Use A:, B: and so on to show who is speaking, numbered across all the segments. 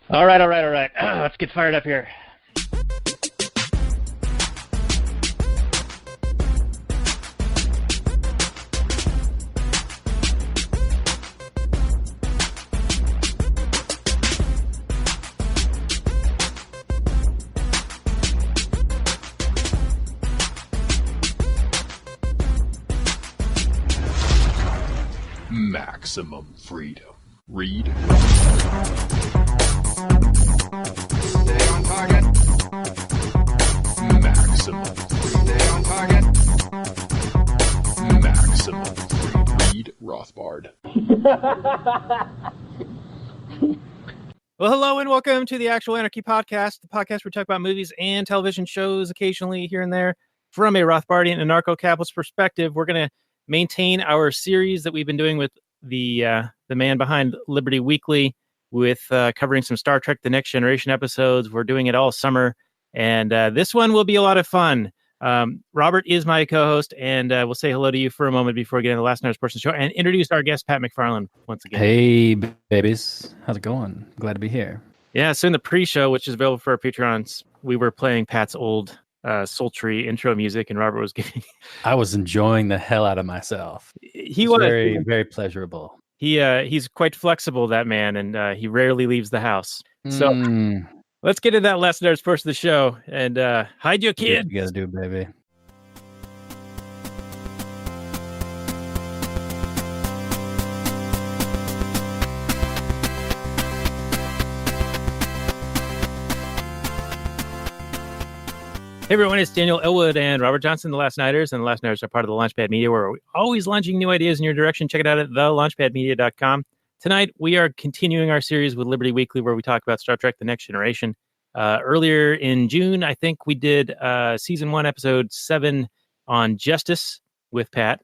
A: All right. Let's get fired up here.
B: Maximum freedom. Read.
C: Stay on target.
B: Maximum.
C: Stay on target.
B: Maximum freedom. Read Rothbard.
D: Well, hello and welcome to the Actual Anarchy podcast, the podcast where we talk about movies and television shows occasionally here and there from a Rothbardian and Anarcho-Capitalist perspective. We're going to maintain our series that we've been doing with the man behind Liberty Weekly with covering some Star Trek The Next Generation episodes. We're doing it all summer, and this one will be a lot of fun. Robert is my co-host, and we'll say hello to you for a moment before we get into the last night's portion of the show and introduce our guest, Pat McFarlane, once again.
E: Hey, babies. How's it going? Glad to be here.
D: Yeah, so in the pre-show, which is available for our Patreons, we were playing Pat's old sultry intro music, and Robert was giving...
E: I was enjoying the hell out of myself.
D: He was
E: very, very pleasurable.
D: He's quite flexible, that man, and he rarely leaves the house. So let's get into that last night's portion of the show, and hide your kids.
E: You gotta do, baby.
D: Hey everyone, it's Daniel Elwood and Robert Johnson, the Last Nighters, and the Last Nighters are part of the Launchpad Media, where we're always launching new ideas in your direction. Check it out at thelaunchpadmedia.com. Tonight, we are continuing our series with Liberty Weekly, where we talk about Star Trek The Next Generation. Earlier in June, I think we did Season 1, Episode 7 on Justice with Pat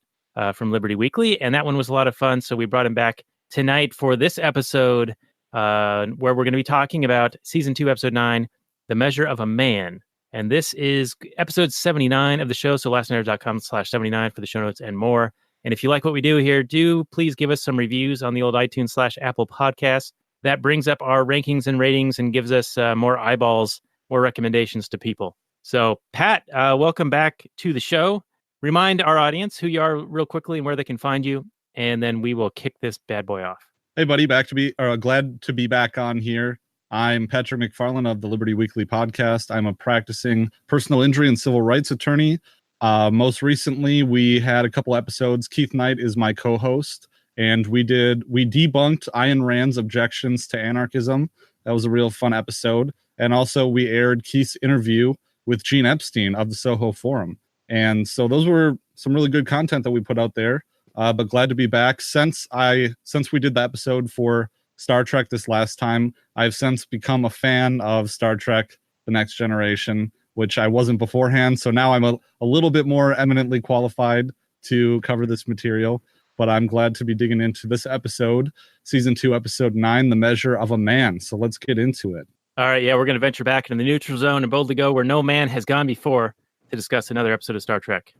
D: from Liberty Weekly, and that one was a lot of fun, so we brought him back tonight for this episode, where we're going to be talking about Season 2, Episode 9, The Measure of a Man. And this is episode 79 of the show, so lastnighters.com/79 for the show notes and more. And if you like what we do here, do please give us some reviews on the old iTunes/Apple Podcasts. That brings up our rankings and ratings and gives us more eyeballs, more recommendations to people. So, Pat, welcome back to the show. Remind our audience who you are real quickly and where they can find you, and then we will kick this bad boy off.
F: Hey, buddy, glad to be back on here. I'm Patrick McFarlane of the Liberty Weekly podcast. I'm a practicing personal injury and civil rights attorney. Most recently, we had a couple episodes. Keith Knight is my co-host, and we debunked Ayn Rand's objections to anarchism. That was a real fun episode. And also, we aired Keith's interview with Gene Epstein of the Soho Forum. And so those were some really good content that we put out there. But glad to be back. Since we did the episode for Star Trek this last time, I've since become a fan of Star Trek The Next Generation, which I wasn't beforehand. So now I'm a little bit more eminently qualified to cover this material. But I'm glad to be digging into this episode, Season 2, Episode 9, The Measure of a Man. So let's get into it.
D: All right, yeah, we're going to venture back into the neutral zone and boldly go where no man has gone before to discuss another episode of Star Trek.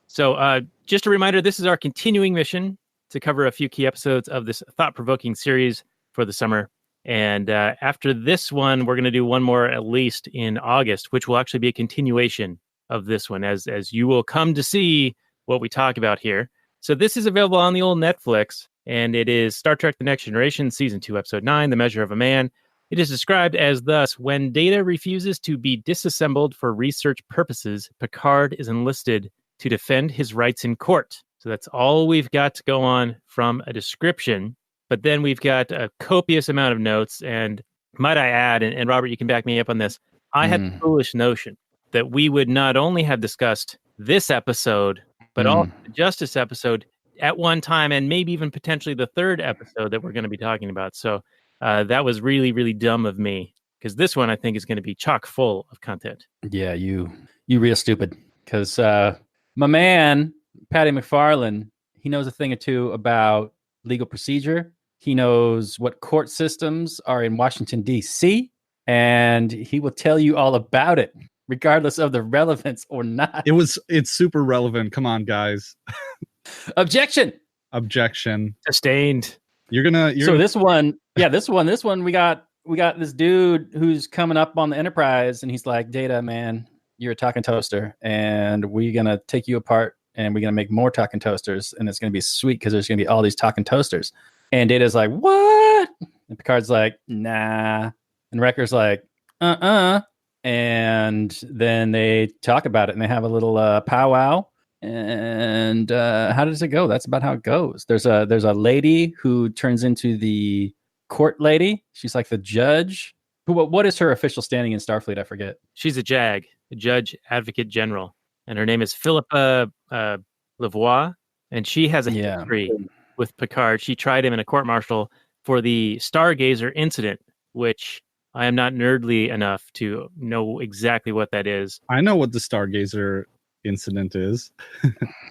D: So just a reminder, this is our continuing mission to cover a few key episodes of this thought-provoking series for the summer. And after this one, we're going to do one more at least in August, which will actually be a continuation of this one, as you will come to see what we talk about here. So this is available on the old Netflix, and it is Star Trek The Next Generation, Season 2, Episode 9, The Measure of a Man. It is described as thus: when Data refuses to be disassembled for research purposes, Picard is enlisted to defend his rights in court. So that's all we've got to go on from a description. But then we've got a copious amount of notes. And might I add, and Robert, you can back me up on this, I had the foolish notion that we would not only have discussed this episode, but also the Justice episode at one time, and maybe even potentially the third episode that we're going to be talking about. So that was really, really dumb of me, because this one I think is going to be chock full of content.
E: Yeah, you real stupid. Because my man, Patty McFarlane, he knows a thing or two about legal procedure. He knows what court systems are in Washington, D.C., and he will tell you all about it, regardless of the relevance or not.
F: It's super relevant. Come on, guys.
E: Objection.
F: Objection.
D: Sustained.
E: This one, we got we got this dude who's coming up on the Enterprise, and he's like, Data, man, you're a talking toaster, and we're going to take you apart, and we're going to make more talking toasters, and it's going to be sweet because there's going to be all these talking toasters. And Data's like, what? And Picard's like, nah. And Riker's like, and then they talk about it, and they have a little powwow. And how does it go? That's about how it goes. There's a lady who turns into the court lady. She's like the judge. What is her official standing in Starfleet? I forget.
D: She's a JAG, a Judge Advocate General, and her name is Philippa Lavoie, and she has a history with Picard. She tried him in a court-martial for the Stargazer incident, which I am not nerdly enough to know exactly what that is.
F: I know what the Stargazer incident is.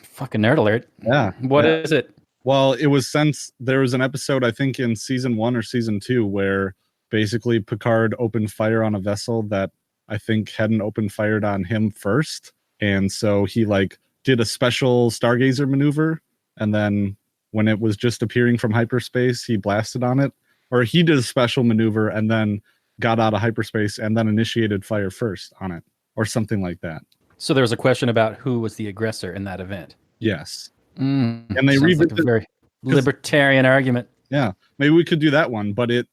E: Fucking nerd alert.
F: Yeah.
E: What is it?
F: Well, it was since there was an episode, I think in season 1 or season 2, where basically Picard opened fire on a vessel that I think hadn't opened fire on him first. And so he like did a special Stargazer maneuver. And then when it was just appearing from hyperspace, he blasted on it. Or he did a special maneuver and then got out of hyperspace and then initiated fire first on it. Or something like that.
E: So there was a question about who was the aggressor in that event.
F: Yes.
E: And
F: they
E: like a very libertarian argument.
F: Yeah, maybe we could do that one, but it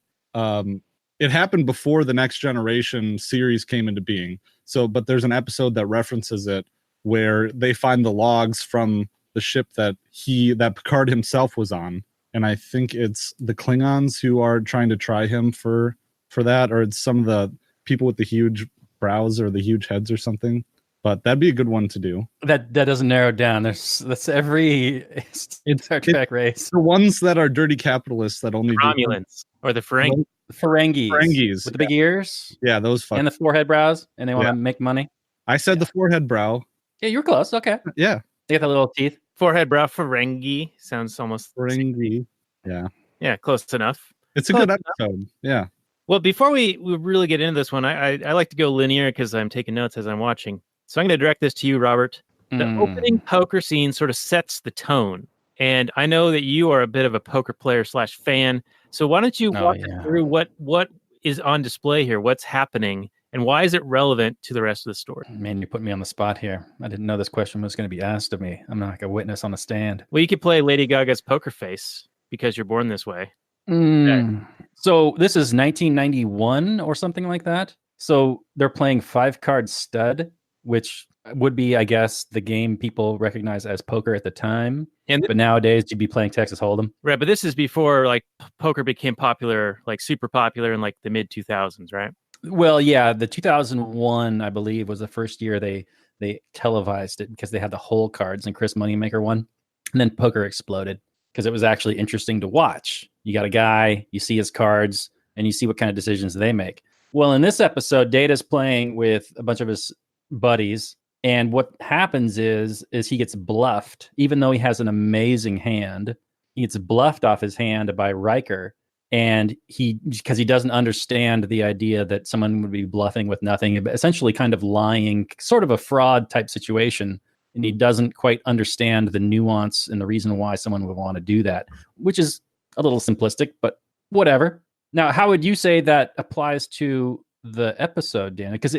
F: happened before the Next Generation series came into being. So, but there's an episode that references it where they find the logs from the ship that Picard himself was on, and I think it's the Klingons who are trying to try him for that, or it's some of the people with the huge brows or the huge heads or something. But that'd be a good one to do. That
E: doesn't narrow it down. That's every Star Trek race.
F: The ones that are dirty capitalists that only
D: Romulans or the Ferengis.
F: Ferengis
E: with the big ears.
F: Yeah, those fuckers.
E: And the forehead brows, and they want to make money.
F: I said the forehead brow.
E: Yeah, you were close. Okay.
F: Yeah.
E: They got the little teeth.
D: Forehead brow Ferengi sounds almost
F: Ferengi. Yeah.
D: Yeah, close enough.
F: It's a good episode. Yeah.
D: Well, before we really get into this one, I like to go linear because I'm taking notes as I'm watching. So I'm going to direct this to you, Robert. The opening poker scene sort of sets the tone. And I know that you are a bit of a poker player / fan. So why don't you walk us through what is on display here? What's happening? And why is it relevant to the rest of the story?
E: Man, you put me on the spot here. I didn't know this question was going to be asked of me. I'm not like a witness on the stand.
D: Well, you could play Lady Gaga's poker face because you're born this way.
E: So this is 1991 or something like that. So they're playing 5-card stud, which would be, I guess, the game people recognize as poker at the time. But nowadays, you'd be playing Texas Hold'em.
D: Right, but this is before like poker became popular, like super popular in like the mid 2000s, right?
E: Well, yeah, the 2001, I believe, was the first year they televised it because they had the hole cards and Chris Moneymaker won. And then poker exploded because it was actually interesting to watch. You got a guy, you see his cards, and you see what kind of decisions they make. Well, in this episode, Data's playing with a bunch of his buddies, and what happens is he gets bluffed. Even though he has an amazing hand, he gets bluffed off his hand by Riker, and because he doesn't understand the idea that someone would be bluffing with nothing, essentially kind of lying, sort of a fraud type situation, and he doesn't quite understand the nuance and the reason why someone would want to do that, which is a little simplistic, but whatever. Now, how would you say that applies to the episode, Dan? Because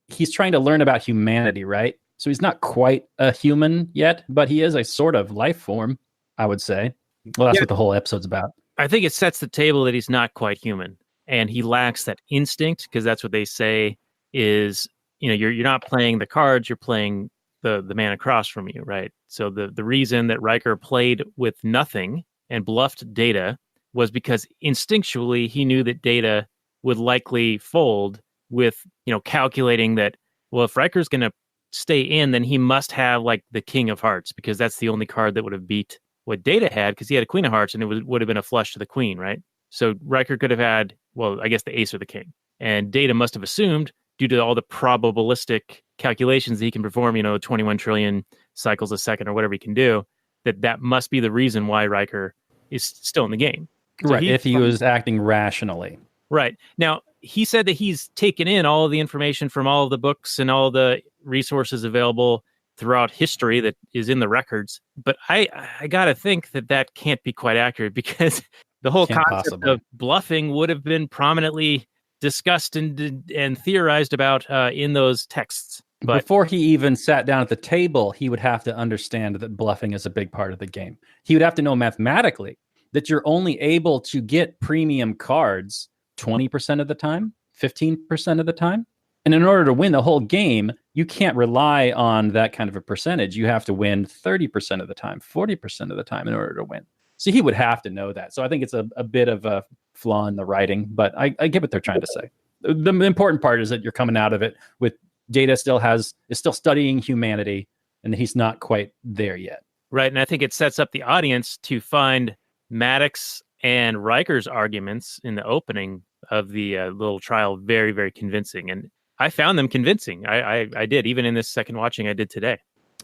E: he's trying to learn about humanity, right? So he's not quite a human yet, but he is a sort of life form, I would say. Well, that's what the whole episode's about.
D: I think it sets the table that he's not quite human, and he lacks that instinct, because that's what they say is, you're not playing the cards, you're playing the man across from you, right? So the reason that Riker played with nothing and bluffed Data was because instinctually he knew that Data would likely fold with, calculating that, well, if Riker's going to stay in, then he must have like the King of Hearts, because that's the only card that would have beat what Data had, because he had a Queen of Hearts and it would have been a flush to the Queen, right? So Riker could have had, well, I guess the Ace or the King. And Data must have assumed, due to all the probabilistic calculations that he can perform, 21 trillion cycles a second or whatever he can do, that must be the reason why Riker is still in the game. So
E: right, if he was acting rationally.
D: Right. Now, he said that he's taken in all of the information from all of the books and all the resources available throughout history that is in the records. But I got to think that can't be quite accurate, because The whole
E: Can't
D: concept
E: possibly.
D: of bluffing would have been prominently discussed and theorized about in those texts. But
E: Before he even sat down at the table, he would have to understand that bluffing is a big part of the game. He would have to know mathematically that you're only able to get premium cards 20% of the time, 15% of the time. And in order to win the whole game, you can't rely on that kind of a percentage. You have to win 30% of the time, 40% of the time in order to win. So he would have to know that. So I think it's a bit of a flaw in the writing, but I get what they're trying to say. The important part is that you're coming out of it with Data is still studying humanity, and he's not quite there yet.
D: right, and I think it sets up the audience to find Maddox and Riker's arguments in the opening of the little trial very, very convincing, and I found them convincing. I did, even in this second watching I did today.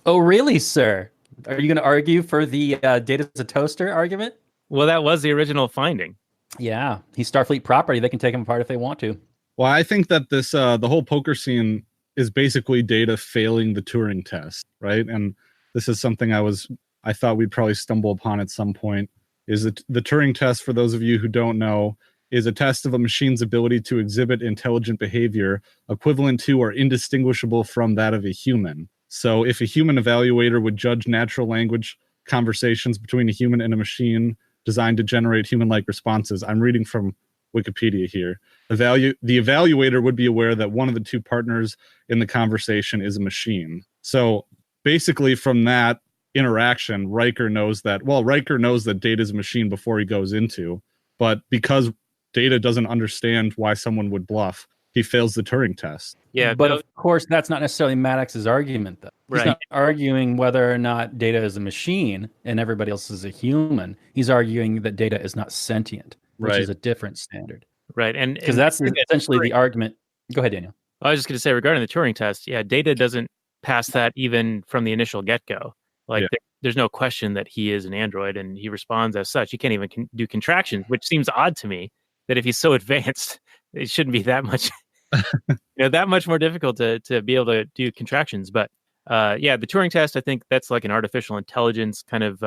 E: Oh, really, sir? Are you going to argue for the Data's a toaster argument?
D: Well, that was the original finding.
E: Yeah, he's Starfleet property. They can take him apart if they want to.
F: Well, I think that this the whole poker scene is basically Data failing the Turing test, right? And this is something I thought we'd probably stumble upon at some point. Is that the Turing test, for those of you who don't know, is a test of a machine's ability to exhibit intelligent behavior equivalent to or indistinguishable from that of a human. So if a human evaluator would judge natural language conversations between a human and a machine designed to generate human-like responses, I'm reading from Wikipedia here, the evaluator would be aware that one of the two partners in the conversation is a machine. So basically from that interaction, Riker knows that Data is a machine before he goes into, but because Data doesn't understand why someone would bluff, he fails the Turing test.
D: Yeah,
E: But of course, that's not necessarily Maddox's argument, though. He's
D: Right.
E: not arguing whether or not Data is a machine and everybody else is a human. He's arguing that Data is not sentient, which
F: Right.
E: is a different standard.
D: right, and
E: Because that's essentially the argument. Go ahead, Daniel.
D: I was just going to say regarding the Turing test, yeah, Data doesn't pass that even from the initial get-go. Like,
F: Yeah.
D: there's no question that he is an android, and he responds as such. He can't even do contractions, which seems odd to me. That if he's so advanced, it shouldn't be that much, that much more difficult to be able to do contractions. But yeah, the Turing test, I think that's like an artificial intelligence kind of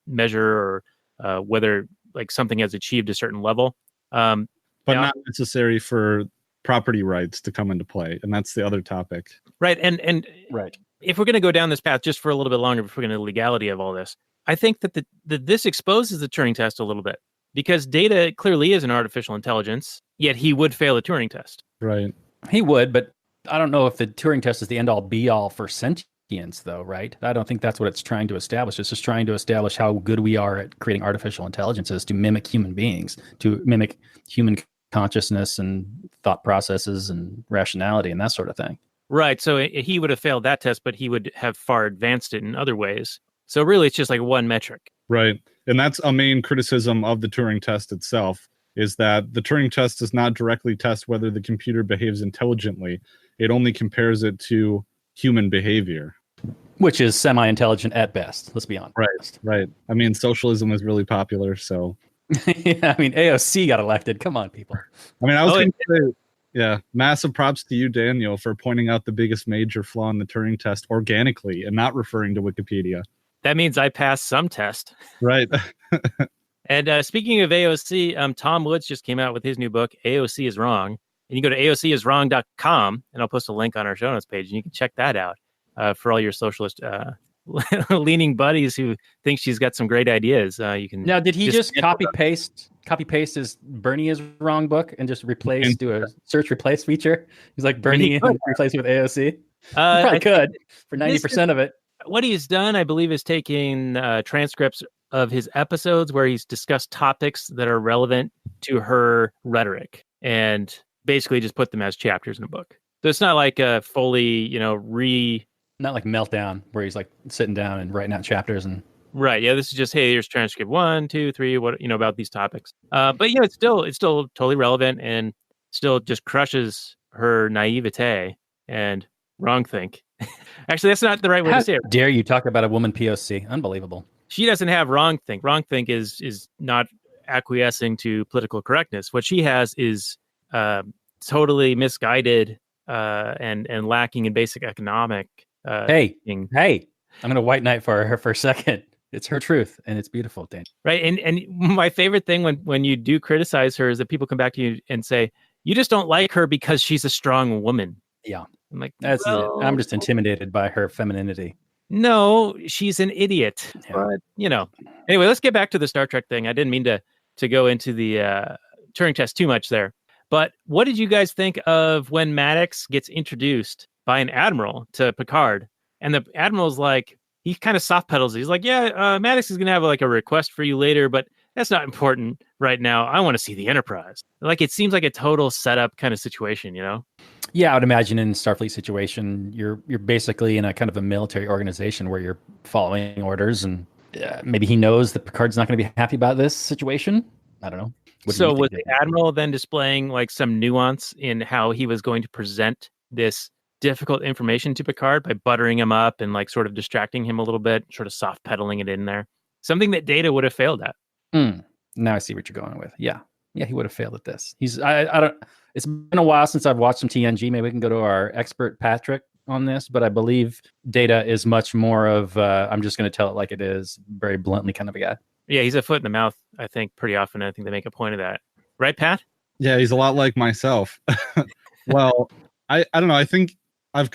D: measure, or whether like something has achieved a certain level.
F: But
D: Yeah.
F: not necessary for property rights to come into play. And that's the other topic.
D: Right, and
E: Right.
D: if we're going to go down this path just for a little bit longer before we get into the legality of all this, I think that this exposes the Turing test a little bit, because Data clearly is an artificial intelligence, yet he would fail a Turing test.
F: Right.
E: He would, but I don't know if the Turing test is the end-all be-all for sentience, though, right? I don't think that's what it's trying to establish. It's just trying to establish how good we are at creating artificial intelligences to mimic human beings, to mimic human consciousness and thought processes and rationality and that sort of thing.
D: Right, so he would have failed that test, but he would have far advanced it in other ways. So really, it's just like one metric.
F: Right. And that's a main criticism of the Turing test itself, is that the Turing test does not directly test whether the computer behaves intelligently. It only compares it to human behavior.
E: Which is semi-intelligent at best, let's be honest.
F: Right. I mean, socialism is really popular, so.
E: Yeah, I mean, AOC got elected. Come on, people.
F: I mean, I was going to say, yeah, massive props to you, Daniel, for pointing out the biggest major flaw in the Turing test organically and not referring to Wikipedia.
D: That means I passed some test.
F: Right.
D: And speaking of AOC, Tom Woods just came out with his new book, AOC is Wrong. And you go to AOCiswrong.com, and I'll post a link on our show notes page, and you can check that out for all your socialist leaning buddies who think she's got some great ideas. You can
E: Now, did he just copy paste his Bernie is Wrong book and just do a search replace feature? He's like Bernie and replace it with AOC. He probably could for 90% of it.
D: What he's done, I believe, is taking transcripts of his episodes where he's discussed topics that are relevant to her rhetoric and basically just put them as chapters in a book. So it's not like a fully,
E: Not like Meltdown, where he's like sitting down and writing out chapters and.
D: Right. Yeah. This is just, hey, here's transcript 1, 2, 3, what, about these topics. But it's still totally relevant and still just crushes her naivete and wrongthink. Actually, that's not the right way to say it.
E: How dare you talk about a woman POC? Unbelievable.
D: She doesn't have wrongthink. Wrongthink is not acquiescing to political correctness. What she has is totally misguided and lacking in basic economic.
E: Hey, I'm going to white knight for her for a second. It's her truth, and it's beautiful, Dan.
D: Right. And my favorite thing when you do criticize her is that people come back to you and say, you just don't like her because she's a strong woman.
E: Yeah.
D: I'm like,
E: That's it. I'm just intimidated by her femininity.
D: No, she's an idiot.
E: Yeah.
D: But, anyway, let's get back to the Star Trek thing. I didn't mean to go into the Turing test too much there. But what did you guys think of when Maddox gets introduced by an admiral to Picard? And the admiral's like, he kind of soft pedals. He's like, yeah, Maddox is going to have like a request for you later, but that's not important right now. I want to see the Enterprise. Like, it seems like a total setup kind of situation,
E: Yeah, I would imagine in Starfleet situation, you're basically in a kind of a military organization where you're following orders, and maybe he knows that Picard's not going to be happy about this situation. I don't know.
D: So was the admiral then displaying like some nuance in how he was going to present this difficult information to Picard by buttering him up and like sort of distracting him a little bit, sort of soft pedaling it in there? Something that Data would have failed at.
E: Now I see what you're going with. Yeah, he would have failed at this. I don't. It's been a while since I've watched some TNG. Maybe we can go to our expert Patrick on this, but I believe Data is much more of I'm just going to tell it like it is, very bluntly kind of a guy.
D: Yeah, he's a foot in the mouth, I think, pretty often. I think they make a point of that. Right, Pat?
F: Yeah, he's a lot like myself. Well, I don't know. I think I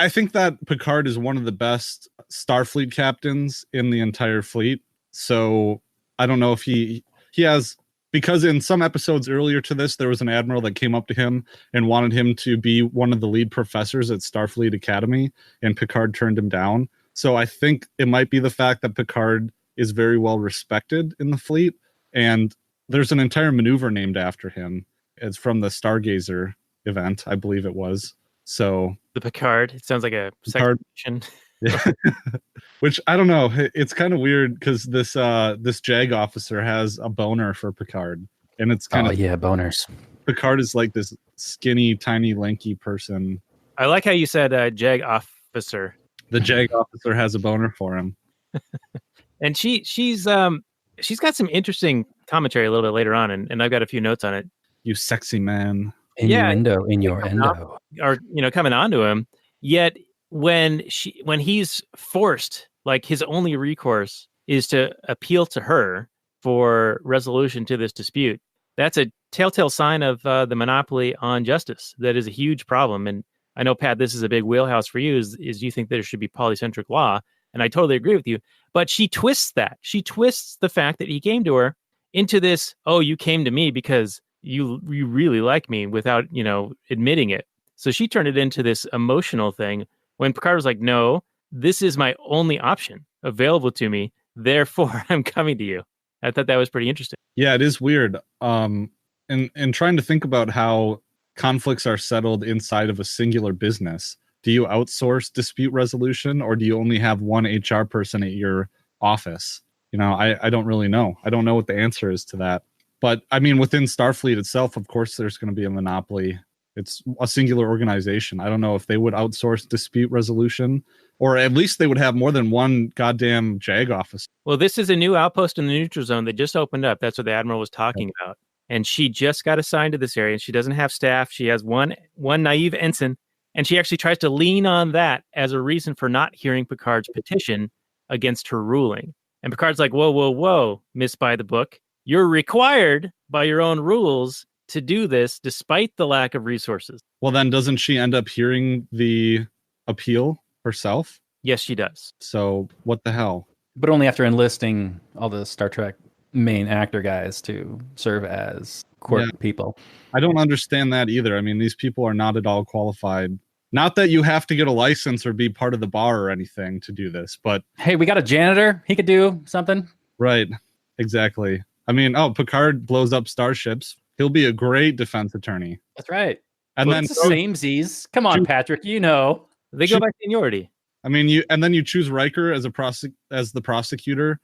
F: think that Picard is one of the best Starfleet captains in the entire fleet. So I don't know if he has, because in some episodes earlier to this, there was an admiral that came up to him and wanted him to be one of the lead professors at Starfleet Academy, and Picard turned him down. So I think it might be the fact that Picard is very well respected in the fleet, and there's an entire maneuver named after him. It's from the Stargazer event, I believe it was. So
D: the Picard, it sounds like a section.
F: Yeah. Which I don't know. It's kind of weird because this JAG officer has a boner for Picard, and it's kind of
E: boners.
F: Picard is like this skinny, tiny, lanky person.
D: I like how you said JAG officer.
F: The JAG officer has a boner for him.
D: And she's got some interesting commentary a little bit later on, and I've got a few notes on it.
F: You sexy man.
E: Innuendo in your endo.
D: Or coming on to him. Yet when he's forced, like his only recourse is to appeal to her for resolution to this dispute. That's a telltale sign of the monopoly on justice. That is a huge problem. And I know, Pat, this is a big wheelhouse for you, is you think there should be polycentric law. And I totally agree with you. But she twists that. She twists the fact that he came to her into this, oh, you came to me because you really like me, without, admitting it. So she turned it into this emotional thing when Picard was like, no, this is my only option available to me. Therefore, I'm coming to you. I thought that was pretty interesting.
F: Yeah, it is weird. And trying to think about how conflicts are settled inside of a singular business. Do you outsource dispute resolution, or do you only have one HR person at your office? I don't really know. I don't know what the answer is to that. But I mean, within Starfleet itself, of course, there's going to be a monopoly. It's a singular organization. I don't know if they would outsource dispute resolution, or at least they would have more than one goddamn JAG office.
D: Well, this is a new outpost in the neutral zone that just opened up. That's what the Admiral was talking about. And she just got assigned to this area, and she doesn't have staff. She has one naive ensign, and she actually tries to lean on that as a reason for not hearing Picard's petition against her ruling. And Picard's like, whoa, Miss by the book. You're required by your own rules to do this despite the lack of resources.
F: Well, then doesn't she end up hearing the appeal herself?
D: Yes, she does.
F: So what the hell?
E: But only after enlisting all the Star Trek main actor guys to serve as court people.
F: I don't understand that either. I mean, these people are not at all qualified. Not that you have to get a license or be part of the bar or anything to do this, but...
E: Hey, we got a janitor. He could do something.
F: Right. Exactly. I mean, Picard blows up starships. He'll be a great defense attorney.
E: That's right.
F: And
E: well,
F: then
E: it's the same Z's. Come on, Patrick. They
D: go by seniority.
F: I mean, you choose Riker as the prosecutor.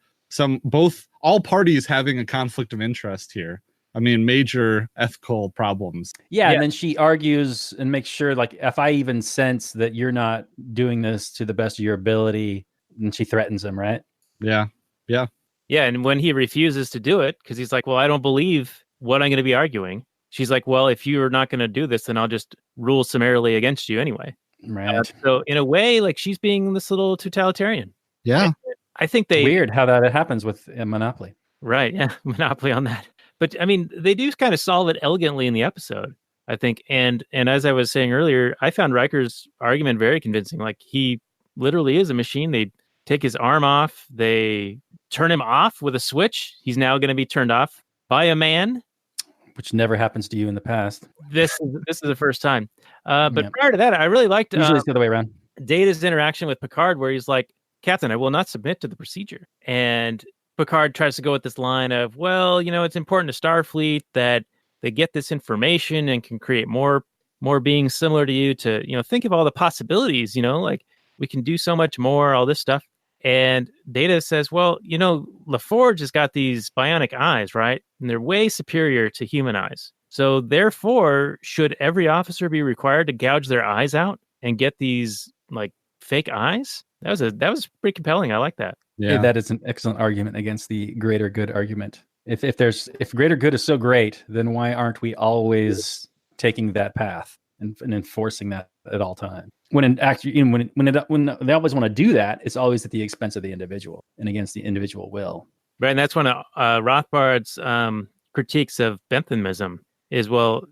F: All parties having a conflict of interest here. I mean, major ethical problems.
E: Yeah, and then she argues and makes sure, like, if I even sense that you're not doing this to the best of your ability, and she threatens him, right?
F: Yeah.
D: Yeah, and when he refuses to do it, because he's like, well, I don't believe what I'm going to be arguing. She's like, well, if you're not going to do this, then I'll just rule summarily against you anyway.
E: Right.
D: So in a way, like, she's being this little totalitarian.
F: Yeah.
D: I think they
E: Weird how that happens with Monopoly.
D: Right, yeah, monopoly on that. But I mean, they do kind of solve it elegantly in the episode, I think. And as I was saying earlier, I found Riker's argument very convincing. Like, he literally is a machine. They take his arm off, they turn him off with a switch. He's now going to be turned off by a man,
E: which never happens to you in the past.
D: This is the first time. But
E: Yep.
D: prior to that, I really liked
E: Usually it's the other way around.
D: Data's interaction with Picard, where he's like, "Captain, I will not submit to the procedure." And Picard tries to go with this line of, well, it's important to Starfleet that they get this information and can create more beings similar to you to, think of all the possibilities, like we can do so much more, all this stuff. And Data says, well, LaForge has got these bionic eyes, right? And they're way superior to human eyes. So therefore, should every officer be required to gouge their eyes out and get these like fake eyes? That was pretty compelling. I like that.
E: Yeah, that is an excellent argument against the greater good argument. If greater good is so great, then why aren't we always taking that path and enforcing that at all times? When they always want to do that, it's always at the expense of the individual and against the individual will.
D: Right, and that's one of Rothbard's critiques of Benthamism is, well,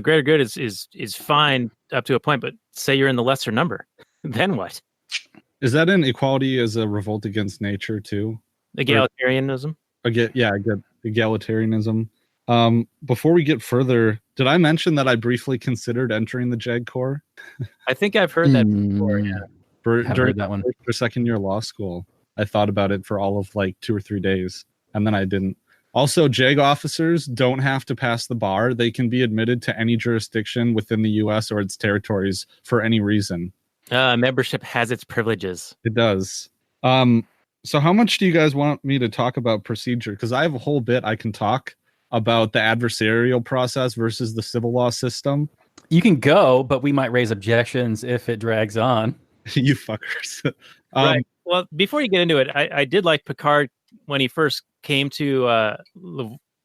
D: greater good is fine up to a point, but say you're in the lesser number, then what?
F: Is that an equality as a revolt against nature too?
D: Egalitarianism?
F: I get egalitarianism. Before we get further, did I mention that I briefly considered entering the JAG Corps?
D: I think I've heard that before, yeah.
F: During
E: that one.
F: For second year law school. I thought about it for all of like 2 or 3 days, and then I didn't. Also, JAG officers don't have to pass the bar. They can be admitted to any jurisdiction within the U.S. or its territories for any reason.
D: Membership has its privileges.
F: It does. So how much do you guys want me to talk about procedure? Because I have a whole bit I can talk about the adversarial process versus the civil law system.
E: You can go, but we might raise objections if it drags on.
F: You fuckers.
D: Right. Well, before you get into it, I did like Picard when he first came to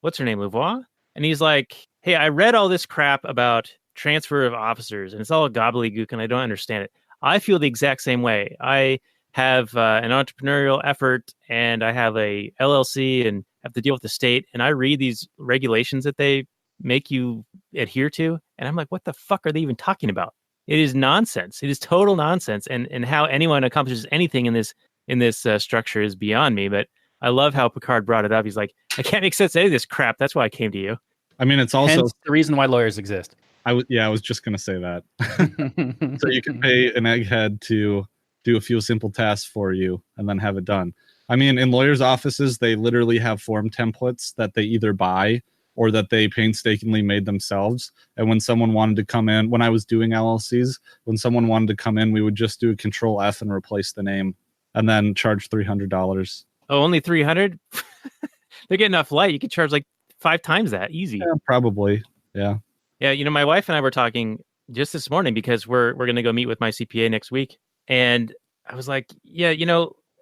D: what's her name, Louvois? And he's like, hey, I read all this crap about transfer of officers, and it's all gobbledygook, and I don't understand it. I feel the exact same way. I have an entrepreneurial effort, and I have a LLC, and have to deal with the state, and I read these regulations that they make you adhere to, and I'm like, what the fuck are they even talking about? It is nonsense. It is total nonsense, and how anyone accomplishes anything in this structure is beyond me. But I love how Picard brought it up. He's like, I can't make sense of any of this crap. That's why I came to you.
F: I mean, it's also
E: hence the reason why lawyers exist.
F: I was just going to say that. So you can pay an egghead to do a few simple tasks for you and then have it done. I mean, in lawyers' offices, they literally have form templates that they either buy or that they painstakingly made themselves. And when someone wanted to come in, when I was doing LLCs, when someone wanted to come in, we would just do a Control F and replace the name and then charge $300.
D: Oh, only $300? They're getting off light. You could charge like 5 times that. Easy.
F: Yeah, probably. Yeah.
D: Yeah, my wife and I were talking just this morning because we're going to go meet with my CPA next week. And I was like, yeah,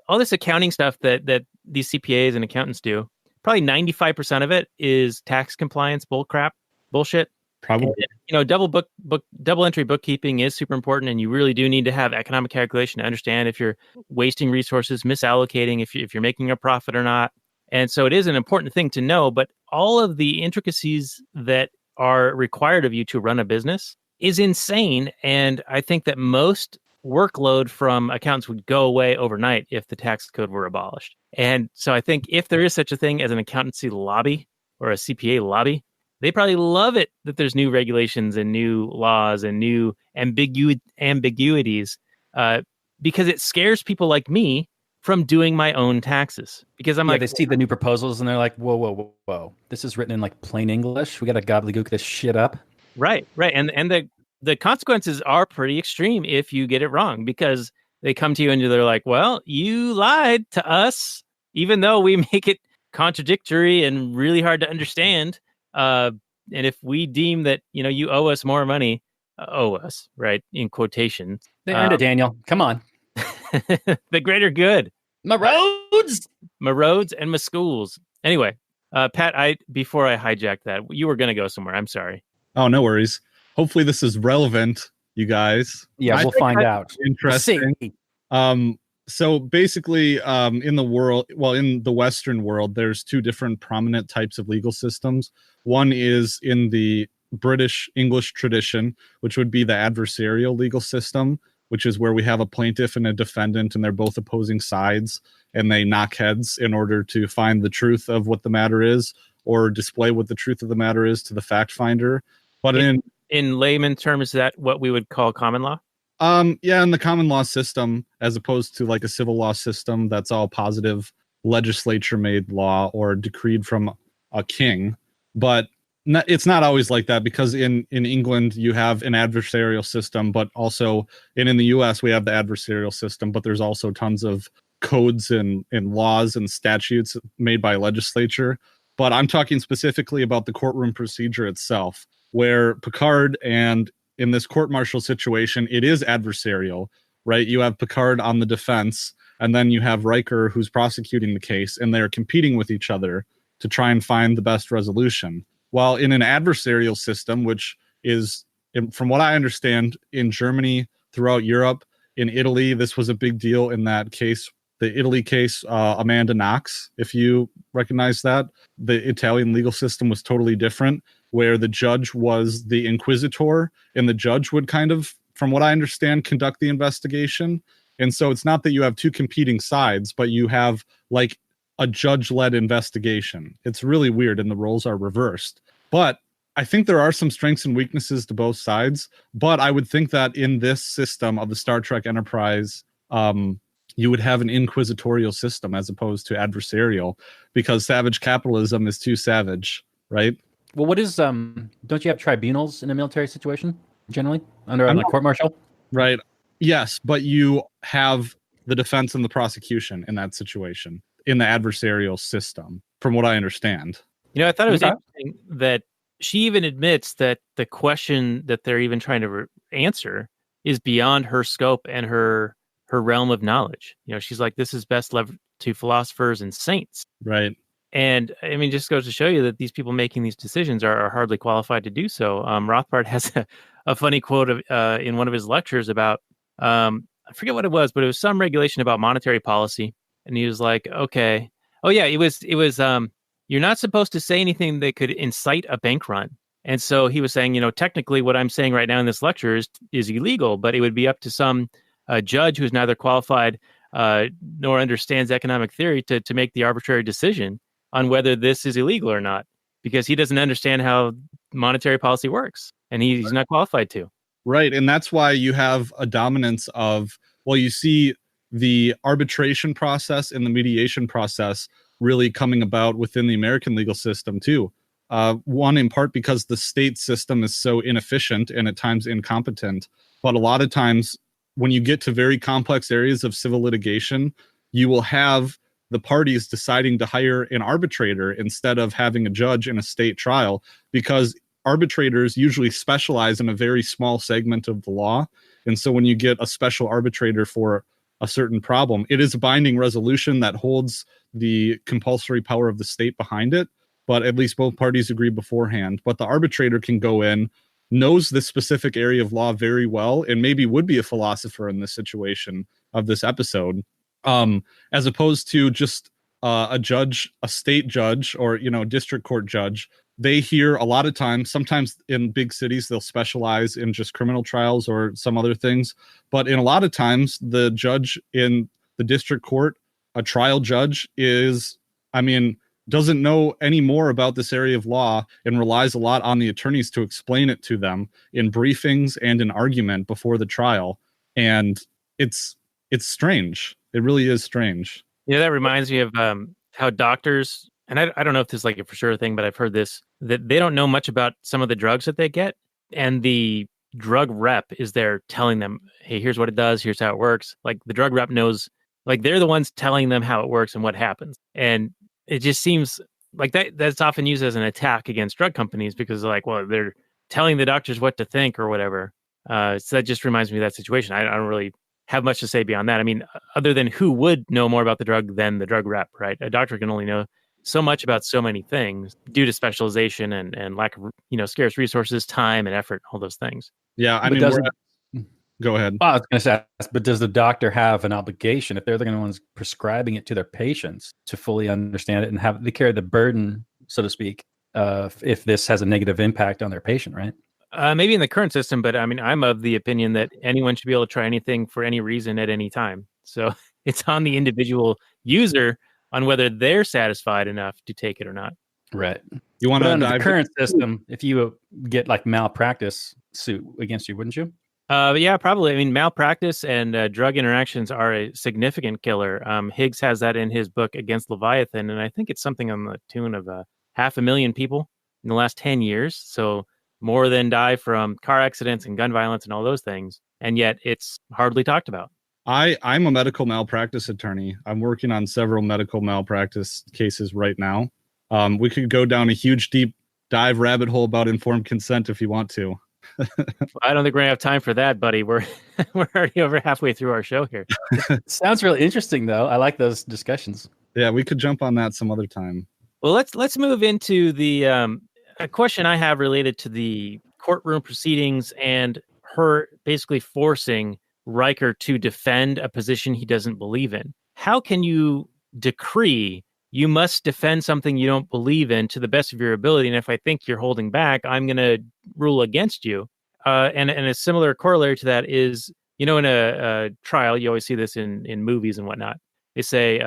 D: all this accounting stuff that these CPAs and accountants do, probably 95% of it is tax compliance bullshit.
F: Probably.
D: And, double entry bookkeeping is super important, and you really do need to have economic calculation to understand if you're wasting resources, misallocating, if you're making a profit or not. And so it is an important thing to know, but all of the intricacies that are required of you to run a business is insane. And I think that most workload from accountants would go away overnight if the tax code were abolished. And so I think if there is such a thing as an accountancy lobby or a CPA lobby, they probably love it that there's new regulations and new laws and new ambiguities because it scares people like me from doing my own taxes. Because I'm like,
E: they see the new proposals and they're like, whoa. This is written in like plain English. We got to gobbledygook this shit up.
D: Right. And the consequences are pretty extreme if you get it wrong, because they come to you and they're like, well, you lied to us, even though we make it contradictory and really hard to understand. And if we deem that, you owe us more money, owe us, right, in quotation.
E: They earned it, Daniel. Come on.
D: The greater good.
E: My roads
D: and my schools. Anyway, Pat, before I hijacked that, you were going to go somewhere. I'm sorry.
F: Oh, no worries. Hopefully this is relevant, you guys.
E: Yeah, we'll find out.
F: Interesting. So basically, in the Western world, there's two different prominent types of legal systems. One is in the British English tradition, which would be the adversarial legal system, which is where we have a plaintiff and a defendant, and they're both opposing sides, and they knock heads in order to find the truth of what the matter is, or display what the truth of the matter is to the fact finder. But
D: in layman terms, is that what we would call common law?
F: Yeah, in the common law system, as opposed to like a civil law system that's all positive legislature made law or decreed from a king. But it's not always like that, because in England you have an adversarial system, but also in the US we have the adversarial system, but there's also tons of codes and laws and statutes made by legislature. But I'm talking specifically about the courtroom procedure itself, where Picard, and in this court-martial situation, it is adversarial, right? You have Picard on the defense, and then you have Riker who's prosecuting the case, and they're competing with each other to try and find the best resolution. While in an adversarial system, which is, from what I understand, in Germany, throughout Europe, in Italy, this was a big deal in that case. The Italy case, Amanda Knox, if you recognize that, the Italian legal system was totally different, where the judge was the inquisitor, and the judge would kind of, from what I understand, conduct the investigation. And so it's not that you have two competing sides, but you have like a judge-led investigation. It's really weird, and the roles are reversed. But I think there are some strengths and weaknesses to both sides. But I would think that in this system of the Star Trek Enterprise, you would have an inquisitorial system as opposed to adversarial, because savage capitalism is too savage, right?
E: Well, what is don't you have tribunals in a military situation generally under a court martial?
F: Right. Yes, but you have the defense and the prosecution in that situation in the adversarial system, from what I understand.
D: You know, I thought it was interesting that she even admits that the question that they're even trying to answer is beyond her scope and her realm of knowledge. You know, she's like, this is best left to philosophers and saints.
F: Right.
D: And I mean, just goes to show you that these people making these decisions are hardly qualified to do so. Rothbard has a funny quote in one of his lectures about, I forget what it was, but it was some regulation about monetary policy. And he was like, okay. Oh yeah, it was, you're not supposed to say anything that could incite a bank run. And so he was saying, you know, technically what I'm saying right now in this lecture is illegal, but it would be up to some judge who's neither qualified nor understands economic theory to make the arbitrary decision on whether this is illegal or not, because he doesn't understand how monetary policy works, and he's not qualified to.
F: Right, and that's why you have a dominance of, well, you see the arbitration process and the mediation process really coming about within the American legal system too. One, in part because the state system is so inefficient and at times incompetent, but a lot of times when you get to very complex areas of civil litigation, you will have the parties deciding to hire an arbitrator instead of having a judge in a state trial, because arbitrators usually specialize in a very small segment of the law. And so when you get a special arbitrator for a certain problem, it is a binding resolution that holds the compulsory power of the state behind it. But at least both parties agree beforehand. But the arbitrator can go in, knows this specific area of law very well, and maybe would be a philosopher in this situation of this episode, as opposed to just a judge, a state judge, or, you know, district court judge. They hear a lot of times, sometimes in big cities, they'll specialize in just criminal trials or some other things. But in a lot of times, the judge in the district court, a trial judge, doesn't know any more about this area of law and relies a lot on the attorneys to explain it to them in briefings and in argument before the trial. And it's strange. It really is strange.
D: You know, that reminds me of how doctors, and I don't know if this is like a for sure thing, but I've heard this, that they don't know much about some of the drugs that they get. And the drug rep is there telling them, hey, here's what it does. Here's how it works. Like the drug rep knows, like they're the ones telling them how it works and what happens. And it just seems like that's often used as an attack against drug companies, because like, well, they're telling the doctors what to think or whatever. So that just reminds me of that situation. I don't really have much to say beyond that. I mean, other than who would know more about the drug than the drug rep, right? A doctor can only know so much about so many things due to specialization and lack of, you know, scarce resources, time and effort, all those things.
F: Yeah, I
E: but
F: mean, Go ahead.
E: Well, I was going to say, but does the doctor have an obligation if they're the ones prescribing it to their patients to fully understand it and have they carry the burden, so to speak, if this has a negative impact on their patient, right?
D: Maybe in the current system, but I mean, I'm of the opinion that anyone should be able to try anything for any reason at any time. So it's on the individual user on whether they're satisfied enough to take it or not.
E: Right.
F: You want to
E: under the current system, if you get like malpractice suit against you, wouldn't you?
D: Yeah, probably. I mean, malpractice and drug interactions are a significant killer. Higgs has that in his book Against Leviathan, and I think it's something on the tune of 500,000 people in the last 10 years. So more than die from car accidents and gun violence and all those things, and yet it's hardly talked about.
F: I'm a medical malpractice attorney. I'm working on several medical malpractice cases right now. We could go down a huge deep dive rabbit hole about informed consent if you want to.
D: I don't think we're gonna have time for that, buddy. We're already over halfway through our show here.
E: Sounds really interesting, though. I like those discussions.
F: Yeah, we could jump on that some other time.
D: Well, let's move into the a question I have related to the courtroom proceedings and her basically forcing Riker to defend a position he doesn't believe in. How can you decree you must defend something you don't believe in to the best of your ability? And if I think you're holding back, I'm going to rule against you. And a similar corollary to that is, in a trial, you always see this in movies and whatnot. They say,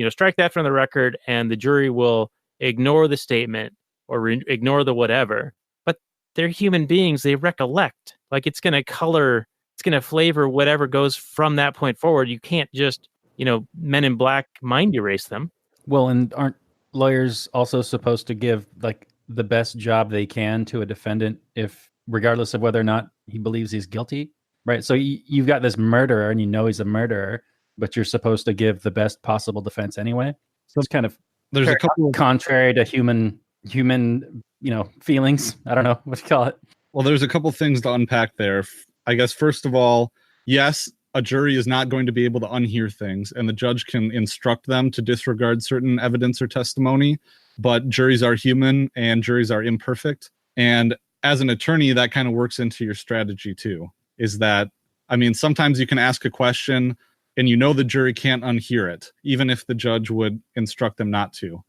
D: strike that from the record, and the jury will ignore the statement or ignore the whatever. But they're human beings. They recollect. Like, it's going to color, it's going to flavor whatever goes from that point forward. You can't just, Men in Black mind erase them.
E: Well, and aren't lawyers also supposed to give like the best job they can to a defendant, if regardless of whether or not he believes he's guilty, right? So you've got this murderer, and he's a murderer, but you're supposed to give the best possible defense anyway. So it's kind of
F: There's a couple
E: contrary to human feelings. I don't know what you call it.
F: Well, there's a couple things to unpack there. I guess first of all, yes, a jury is not going to be able to unhear things, and the judge can instruct them to disregard certain evidence or testimony, but juries are human and juries are imperfect. And as an attorney, that kind of works into your strategy too, is that, sometimes you can ask a question and the jury can't unhear it, even if the judge would instruct them not to.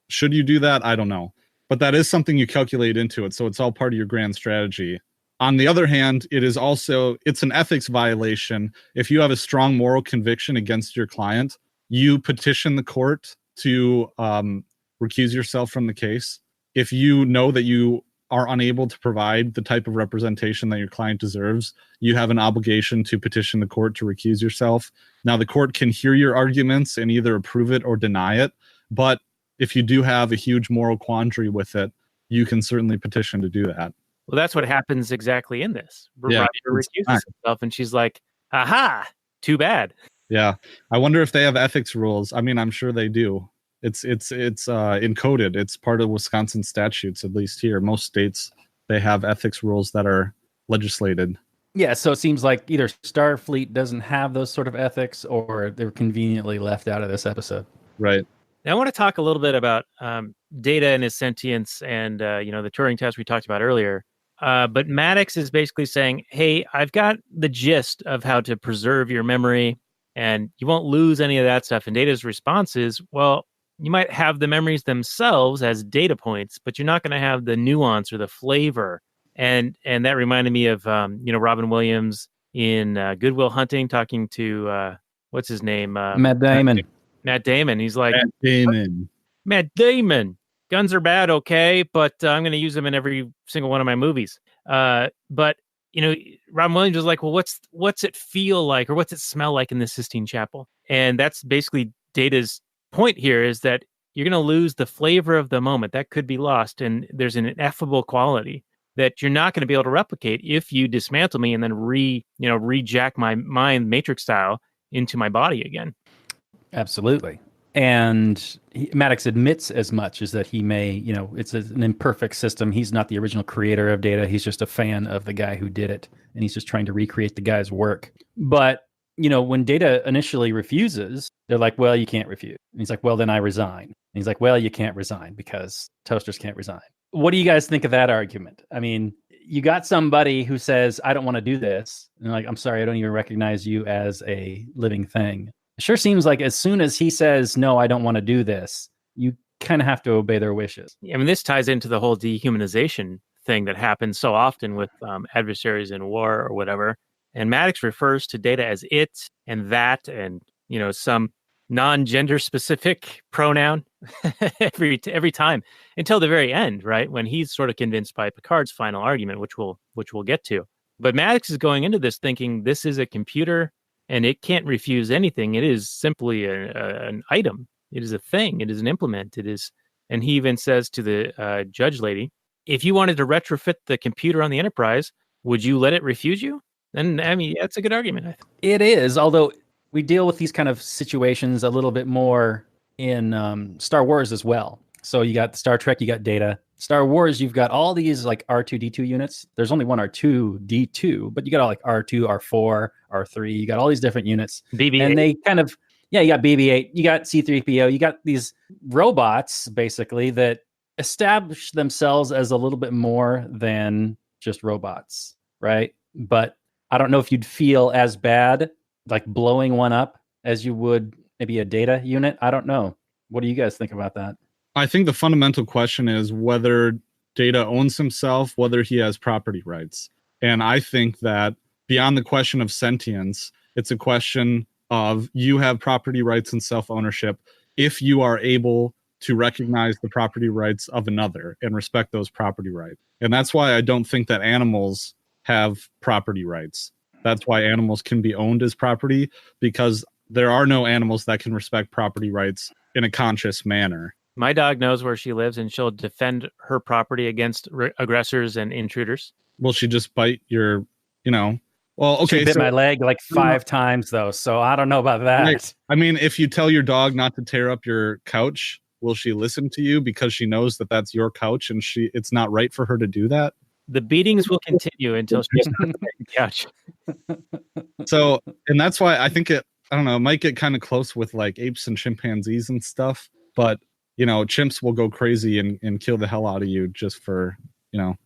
F: Should you do that? I don't know. But that is something you calculate into it, so it's all part of your grand strategy. On the other hand, it's an ethics violation. If you have a strong moral conviction against your client, you petition the court to recuse yourself from the case. If you know that you are unable to provide the type of representation that your client deserves, you have an obligation to petition the court to recuse yourself. Now, the court can hear your arguments and either approve it or deny it. But if you do have a huge moral quandary with it, you can certainly petition to do that.
D: Well, that's what happens exactly in this.
F: Yeah,
D: Riker recuses himself, and she's like, aha, too bad.
F: Yeah. I wonder if they have ethics rules. I'm sure they do. It's encoded. It's part of Wisconsin statutes, at least here. Most states, they have ethics rules that are legislated.
E: Yeah, so it seems like either Starfleet doesn't have those sort of ethics, or they're conveniently left out of this episode.
F: Right.
D: Now, I want to talk a little bit about Data and his sentience and, the Turing test we talked about earlier. But Maddox is basically saying, hey, I've got the gist of how to preserve your memory, and you won't lose any of that stuff. And Data's response is, well, you might have the memories themselves as data points, but you're not going to have the nuance or the flavor. And that reminded me of, Robin Williams in Good Will Hunting talking to, what's his name?
E: Matt Damon.
D: Matt Damon. He's like,
F: Matt
D: Matt Damon. Guns are bad, okay, but I'm going to use them in every single one of my movies. But Robin Williams was like, well, what's it feel like, or what's it smell like in the Sistine Chapel? And that's basically Data's point here, is that you're going to lose the flavor of the moment. That could be lost, and there's an ineffable quality that you're not going to be able to replicate if you dismantle me and then rejack my mind Matrix style into my body again.
E: Absolutely. And Maddox admits as much, as that he may, it's an imperfect system. He's not the original creator of Data. He's just a fan of the guy who did it. And he's just trying to recreate the guy's work. But, when Data initially refuses, they're like, well, you can't refuse. And he's like, well, then I resign. And he's like, well, you can't resign because toasters can't resign. What do you guys think of that argument? you got somebody who says, I don't want to do this. And they're like, I'm sorry, I don't even recognize you as a living thing. It sure seems like as soon as he says, no, I don't want to do this, you kind of have to obey their wishes.
D: I mean, this ties into the whole dehumanization thing that happens so often with adversaries in war or whatever. And Maddox refers to Data as it and that and, some non-gender specific pronoun every time until the very end, right? When he's sort of convinced by Picard's final argument, which we'll get to. But Maddox is going into this thinking this is a computer and it can't refuse anything. It is simply an item. It is a thing. It is an implement. It is, and he even says to the judge lady, if you wanted to retrofit the computer on the Enterprise, would you let it refuse you? And I mean, that's a good argument, I think.
E: It is, although we deal with these kind of situations a little bit more in Star Wars as well. So you got Star Trek, you got Data. Star Wars, you've got all these like R2-D2 units. There's only one R2-D2, but you got all like R2, R4, R3. You got all these different units.
D: BB-8.
E: And they kind of, you got BB-8, you got C-3PO, you got these robots basically that establish themselves as a little bit more than just robots, right? But I don't know if you'd feel as bad like blowing one up as you would maybe a Data unit. I don't know. What do you guys think about that?
F: I think the fundamental question is whether Data owns himself, whether he has property rights. And I think that beyond the question of sentience, it's a question of you have property rights and self-ownership if you are able to recognize the property rights of another and respect those property rights. And that's why I don't think that animals have property rights. That's why animals can be owned as property, because there are no animals that can respect property rights in a conscious manner.
D: My dog knows where she lives, and she'll defend her property against aggressors and intruders.
F: Will she just bite your, well, okay.
E: She bit my leg like 5 times, though, so I don't know about that.
F: Right. I mean, if you tell your dog not to tear up your couch, will she listen to you because she knows that that's your couch and it's not right for her to do that?
D: The beatings will continue until she's on the couch.
F: So, and that's why I think it might get kind of close with like apes and chimpanzees and stuff, but chimps will go crazy and kill the hell out of you just for, no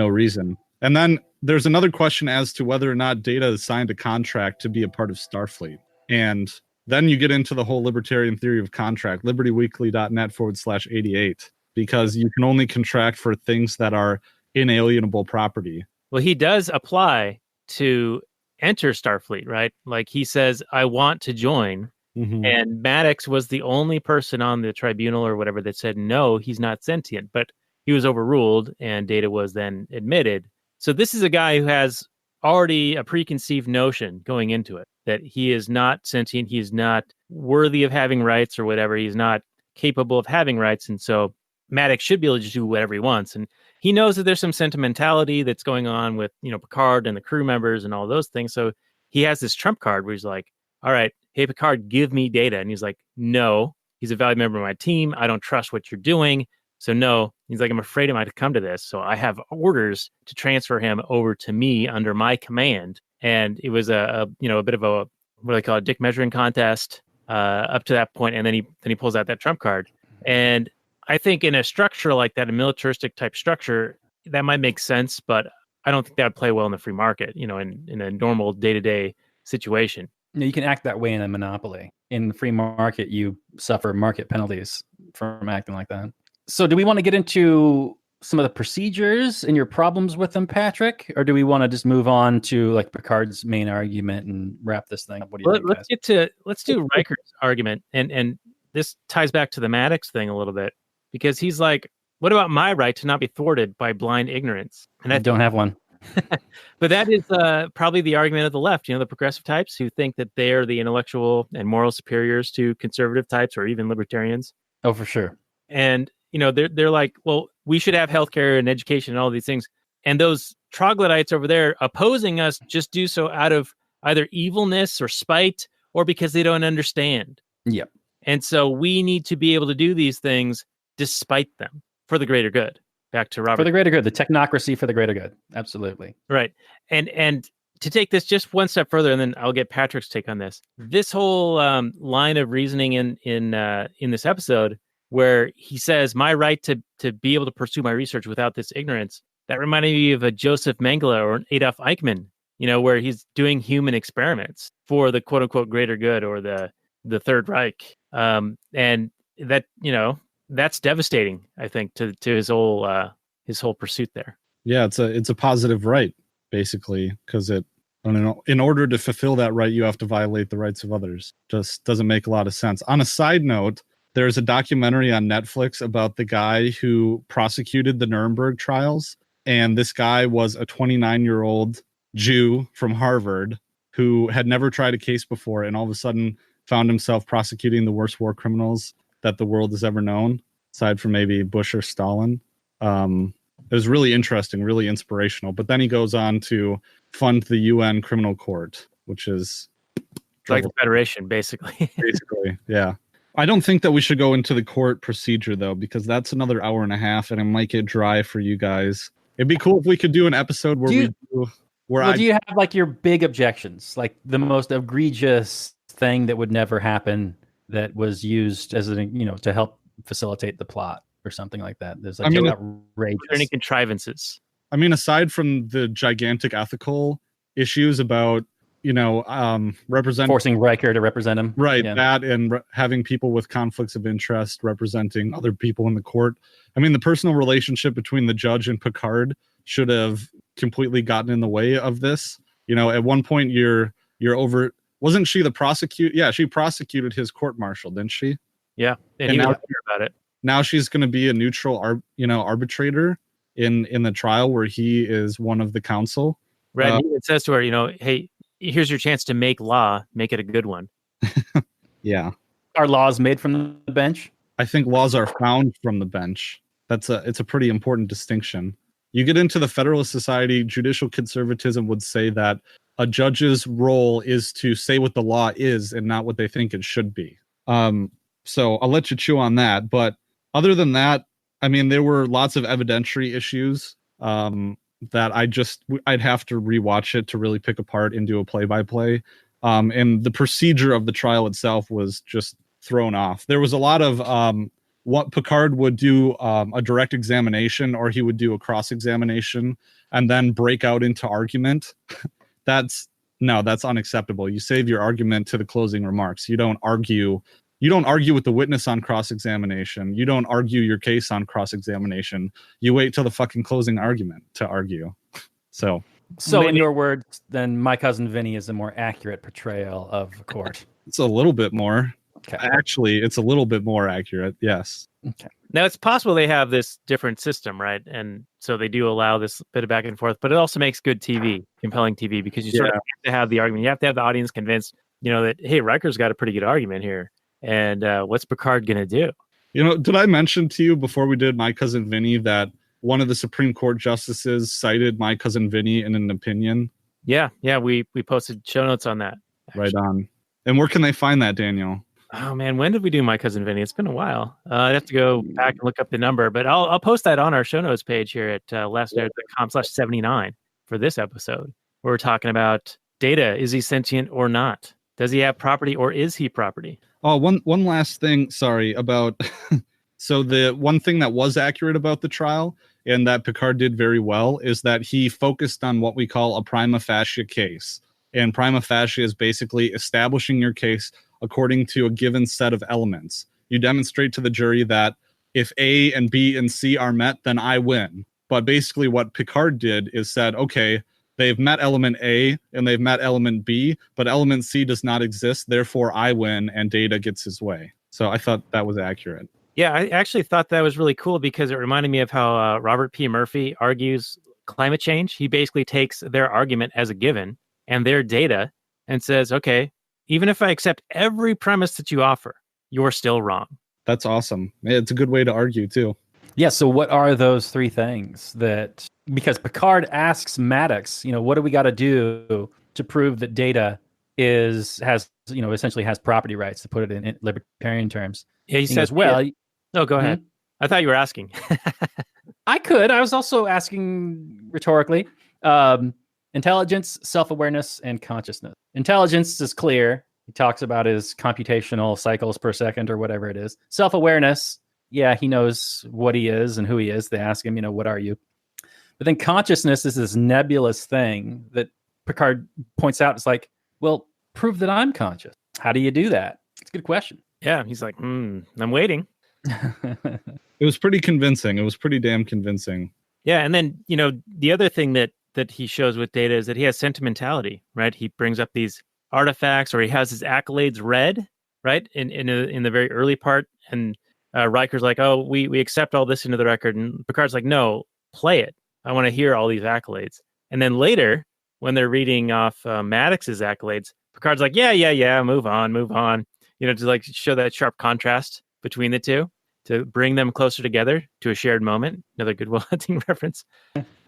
F: reason. And then there's another question as to whether or not Data has signed a contract to be a part of Starfleet. And then you get into the whole libertarian theory of contract, libertyweekly.net/88, because you can only contract for things that are inalienable property.
D: Well, he does apply to enter Starfleet, right? Like he says, I want to join. Mm-hmm. And Maddox was the only person on the tribunal or whatever that said, no, he's not sentient. But he was overruled and Data was then admitted. So this is a guy who has already a preconceived notion going into it, that he is not sentient, he's not worthy of having rights or whatever, he's not capable of having rights. And so Maddox should be able to do whatever he wants. And he knows that there's some sentimentality that's going on with, Picard and the crew members and all those things. So he has this trump card where he's like, all right, hey, Picard, give me Data. And he's like, no, he's a valued member of my team. I don't trust what you're doing. So no, he's like, I'm afraid I might come to this. So I have orders to transfer him over to me under my command. And it was a bit of a, what do they call it, dick measuring contest up to that point. And then he pulls out that trump card. And I think in a structure like that, a militaristic type structure, that might make sense, but I don't think that would play well in the free market, in a normal day-to-day situation.
E: No, you can act that way in a monopoly. In the free market, you suffer market penalties from acting like that. So do we want to get into some of the procedures and your problems with them, Patrick? Or do we want to just move on to like Picard's main argument and wrap this thing up? What do you think,
D: let's do Riker's argument. And this ties back to the Maddox thing a little bit, because he's like, what about my right to not be thwarted by blind ignorance? And
E: I don't have one.
D: But that is probably the argument of the left, the progressive types who think that they're the intellectual and moral superiors to conservative types or even libertarians.
E: Oh, for sure.
D: And, they're like, well, we should have healthcare and education and all these things. And those troglodytes over there opposing us just do so out of either evilness or spite or because they don't understand.
E: Yep. And
D: so we need to be able to do these things despite them for the greater good. Back to Robert.
E: For the greater good, the technocracy for the greater good. Absolutely.
D: Right. And to take this just one step further, and then I'll get Patrick's take on this. This whole line of reasoning in this episode, where he says, my right to be able to pursue my research without this ignorance, That reminded me of a Joseph Mengele or an Adolf Eichmann, where he's doing human experiments for the quote unquote greater good or the Third Reich. And that, that's devastating, I think, to his whole pursuit there.
F: Yeah, it's a positive right, basically, because in order to fulfill that right, you have to violate the rights of others. Just doesn't make a lot of sense. On a side note, there's a documentary on Netflix about the guy who prosecuted the Nuremberg trials. And this guy was a 29-year-old Jew from Harvard who had never tried a case before and all of a sudden found himself prosecuting the worst war criminals that the world has ever known, aside from maybe Bush or Stalin. It was really interesting, really inspirational. But then he goes on to fund the UN Criminal Court, which is
D: like the Federation, basically.
F: Basically, yeah. I don't think that we should go into the court procedure, though, because that's another hour and a half, and it might get dry for you guys. It'd be cool if we could do an episode where do you have like your big objections, like the most egregious thing that would never happen that was used as to help facilitate the plot or something like that? There's like outrageous.
D: Any contrivances?
F: I mean, aside from the gigantic ethical issues about
E: forcing Riker to represent him,
F: right? Yeah. That and having people with conflicts of interest representing other people in the court. I mean, the personal relationship between the judge and Picard should have completely gotten in the way of this. At one point, you're over. Wasn't she the prosecutor? Yeah, she prosecuted his court-martial, didn't she?
D: Yeah, and he was happy about it.
F: Now she's going to be a neutral, arbitrator in the trial where he is one of the counsel.
D: Right. It says to her, hey, here's your chance to make law, make it a good one.
F: Yeah.
E: Are laws made from the bench?
F: I think laws are found from the bench. It's a pretty important distinction. You get into the Federalist Society, judicial conservatism would say that a judge's role is to say what the law is and not what they think it should be. So I'll let you chew on that. But other than that, I mean, there were lots of evidentiary issues that I'd have to rewatch it to really pick apart and do a play-by-play. And the procedure of the trial itself was just thrown off. There was a lot of what Picard would do a direct examination, or he would do a cross-examination and then break out into argument. That's unacceptable. You save your argument to the closing remarks. You don't argue with the witness on cross-examination. You don't argue your case on cross-examination. You wait till the fucking closing argument to argue. So
E: in your words, then My Cousin Vinny is a more accurate portrayal of the court.
F: It's a little bit more.
E: Okay.
F: Actually, it's a little bit more accurate. Yes.
E: Okay.
D: Now, it's possible they have this different system, right? And so they do allow this bit of back and forth, but it also makes good TV, compelling TV, because you sort of have to have the argument. You have to have the audience convinced, that, hey, Riker's got a pretty good argument here. And what's Picard going to do?
F: Did I mention to you before we did My Cousin Vinny that one of the Supreme Court justices cited My Cousin Vinny in an opinion?
D: Yeah, we posted show notes on that. Actually.
F: Right on. And where can they find that, Daniel?
D: Oh, man, when did we do My Cousin Vinny? It's been a while. I'd have to go back and look up the number, but I'll post that on our show notes page here at lastnerd.com/79 for this episode. We're talking about Data. Is he sentient or not? Does he have property or is he property?
F: Oh, one last thing, sorry, about... So the one thing that was accurate about the trial and that Picard did very well is that he focused on what we call a prima facie case. And prima facie is basically establishing your case according to a given set of elements. You demonstrate to the jury that if A and B and C are met, then I win. But basically what Picard did is said, okay, they've met element A and they've met element B, but element C does not exist. Therefore, I win and Data gets his way. So I thought that was accurate.
D: Yeah, I actually thought that was really cool because it reminded me of how Robert P. Murphy argues climate change. He basically takes their argument as a given and their data and says, okay, even if I accept every premise that you offer, you're still wrong.
F: That's awesome. It's a good way to argue, too.
E: Yeah, so what are those three things that... Because Picard asks Maddox, what do we got to do to prove that Data essentially has property rights, to put it in libertarian terms?
D: Yeah, he says, well... No, go ahead. I thought you were asking.
E: I could. I was also asking rhetorically. Intelligence, self-awareness, and consciousness. Intelligence is clear. He talks about his computational cycles per second or whatever it is. Self-awareness, yeah, he knows what he is and who he is. They ask him, what are you? But then consciousness is this nebulous thing that Picard points out. It's like, well, prove that I'm conscious. How do you do that? It's a good question.
D: Yeah, he's like, I'm waiting.
F: It was pretty convincing. It was pretty damn convincing.
D: Yeah, and then, the other thing that he shows with Data is that he has sentimentality, right? He brings up these artifacts, or he has his accolades read, right? In the very early part, and Riker's like, oh, we accept all this into the record, and Picard's like, no, play it. I want to hear all these accolades. And then later, when they're reading off Maddox's accolades, Picard's like, yeah, move on, to like show that sharp contrast between the two, to bring them closer together to a shared moment. Another good Will Hunting reference.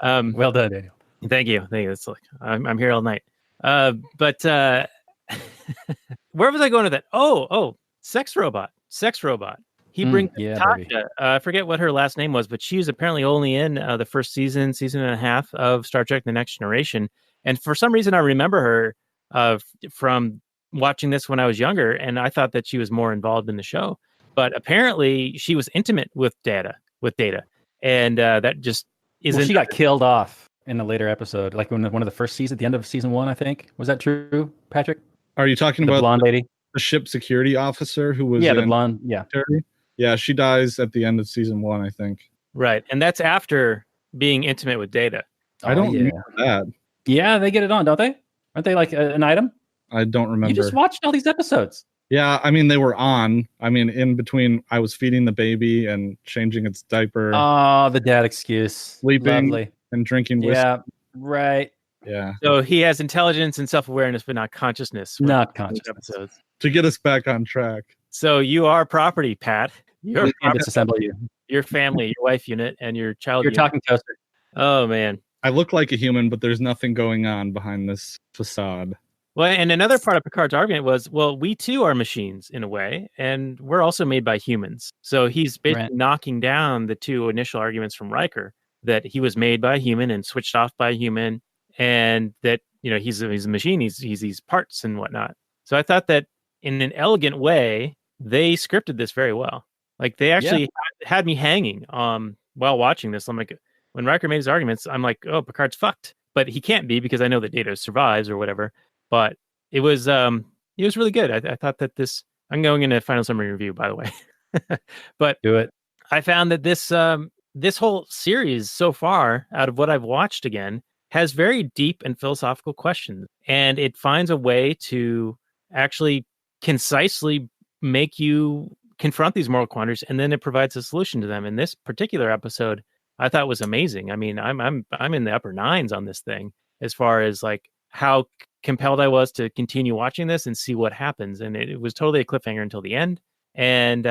E: Well done, Daniel.
D: Thank you. It's like I'm here all night. But where was I going with that? Oh, sex robot. He brings Tasha. I forget what her last name was, but she was apparently only in the first season and a half of Star Trek: The Next Generation. And for some reason, I remember her from watching this when I was younger, and I thought that she was more involved in the show. But apparently, she was intimate with Data, and that just isn't.
E: Well, she got killed off in a later episode, like when one of the first seasons, at the end of season 1, I think. Was that true, Patrick?
F: Are you talking
E: the
F: about
E: blonde lady,
F: the ship security officer who was?
E: Yeah, the blonde. Yeah,
F: yeah, she dies at the end of season 1, I think.
D: Right, and that's after being intimate with Data.
F: I don't remember that.
E: Yeah, they get it on, don't they? Aren't they like an item?
F: I don't remember.
E: You just watched all these episodes.
F: Yeah, I mean, they were on. I mean, in between, I was feeding the baby and changing its diaper.
E: Oh, the dad excuse.
F: Sleeping.
E: Lovely.
F: And drinking whiskey.
E: Yeah, right.
F: Yeah.
D: So he has intelligence and self-awareness, but not consciousness.
E: Not conscious.
D: Episodes.
F: To get us back on track.
D: So you are property, Pat. You're
E: disassemble you.
D: Your family, your wife unit, and your child.
E: You're talking toaster.
D: Oh man.
F: I look like a human, but there's nothing going on behind this facade.
D: Well, and another part of Picard's argument was, well, we too are machines in a way, and we're also made by humans. So he's basically knocking down the two initial arguments from Riker, that he was made by a human and switched off by a human, and that he's a machine, he's these parts and whatnot. So I thought that in an elegant way, they scripted this very well. Like they actually had me hanging while watching this. I'm like, when Riker made his arguments, I'm like, oh, Picard's fucked, but he can't be because I know that Data survives or whatever. But it was really good. I thought that this. I'm going into final summary review, by the way. But
E: do it.
D: I found that this whole series so far, out of what I've watched again, has very deep and philosophical questions, and it finds a way to actually concisely make you confront these moral quandaries, and then it provides a solution to them. And this particular episode, I thought was amazing. I mean, I'm in the upper 9s on this thing as far as like how compelled I was to continue watching this and see what happens. And it was totally a cliffhanger until the end. And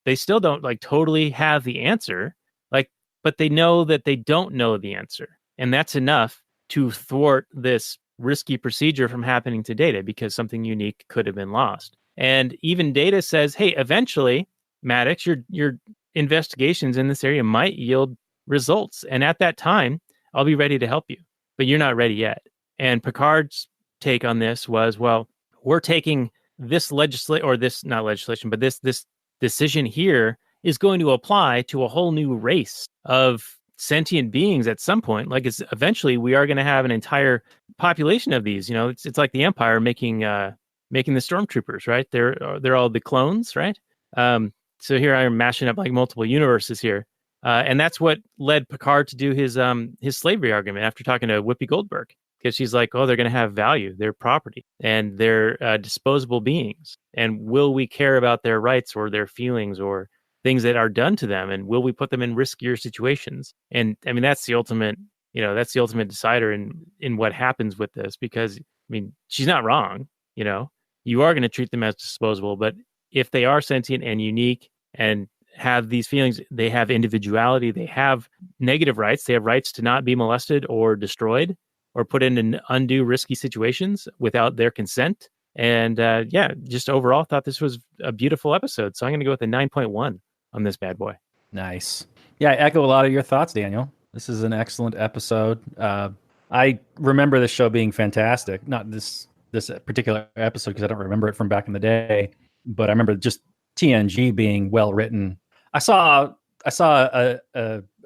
D: they still don't like totally have the answer, but they know that they don't know the answer. And that's enough to thwart this risky procedure from happening to Data, because something unique could have been lost. And even Data says, hey, eventually, Maddox, your investigations in this area might yield results. And at that time, I'll be ready to help you. But you're not ready yet. And Picard's take on this was, well, we're taking this this decision here is going to apply to a whole new race of sentient beings at some point. Like eventually we are going to have an entire population of these. It's like the Empire making the stormtroopers, right? They're all the clones, right? So here I am mashing up like multiple universes here. And that's what led Picard to do his slavery argument after talking to Whoopi Goldberg. Because she's like, oh, they're going to have value, they're property, and they're disposable beings. And will we care about their rights or their feelings or things that are done to them? And will we put them in riskier situations? And I mean, that's the ultimate decider in what happens with this. Because I mean, she's not wrong. You are going to treat them as disposable, but if they are sentient and unique and have these feelings, they have individuality, they have negative rights, they have rights to not be molested or destroyed or put in undue risky situations without their consent. And just overall thought this was a beautiful episode. So I'm going to go with a 9.1 on this bad boy.
E: Nice. Yeah, I echo a lot of your thoughts, Daniel. This is an excellent episode. I remember this show being fantastic. Not this particular episode because I don't remember it from back in the day, but I remember just TNG being well written. I saw a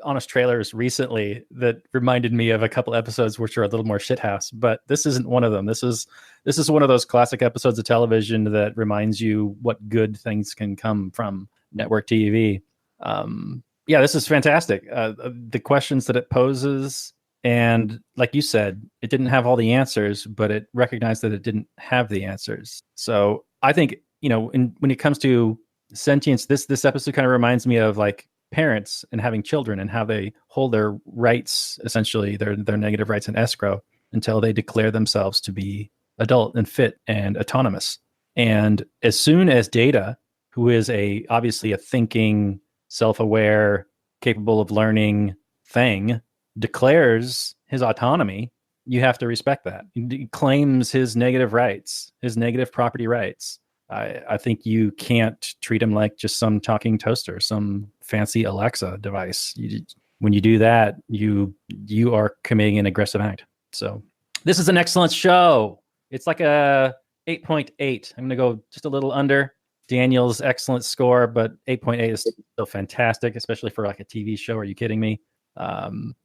E: honest trailers recently that reminded me of a couple episodes which are a little more shithouse, but this isn't one of them. This is one of those classic episodes of television that reminds you what good things can come from network TV. Yeah, this is fantastic. The questions that it poses, and like you said, it didn't have all the answers, but it recognized that it didn't have the answers. So I think, when it comes to sentience, this episode kind of reminds me of like parents and having children and how they hold their rights, essentially their negative rights in escrow until they declare themselves to be adult and fit and autonomous. And as soon as Data, who is obviously a thinking, self-aware, capable of learning thing, declares his autonomy, you have to respect that. He claims his negative rights, his negative property rights. I think you can't treat him like just some talking toaster, some fancy Alexa device. When you do that, you are committing an aggressive act. So this is an excellent show. It's like a 8.8. I'm going to go just a little under Daniel's excellent score, but 8.8 is still fantastic, especially for like a TV show. Are you kidding me?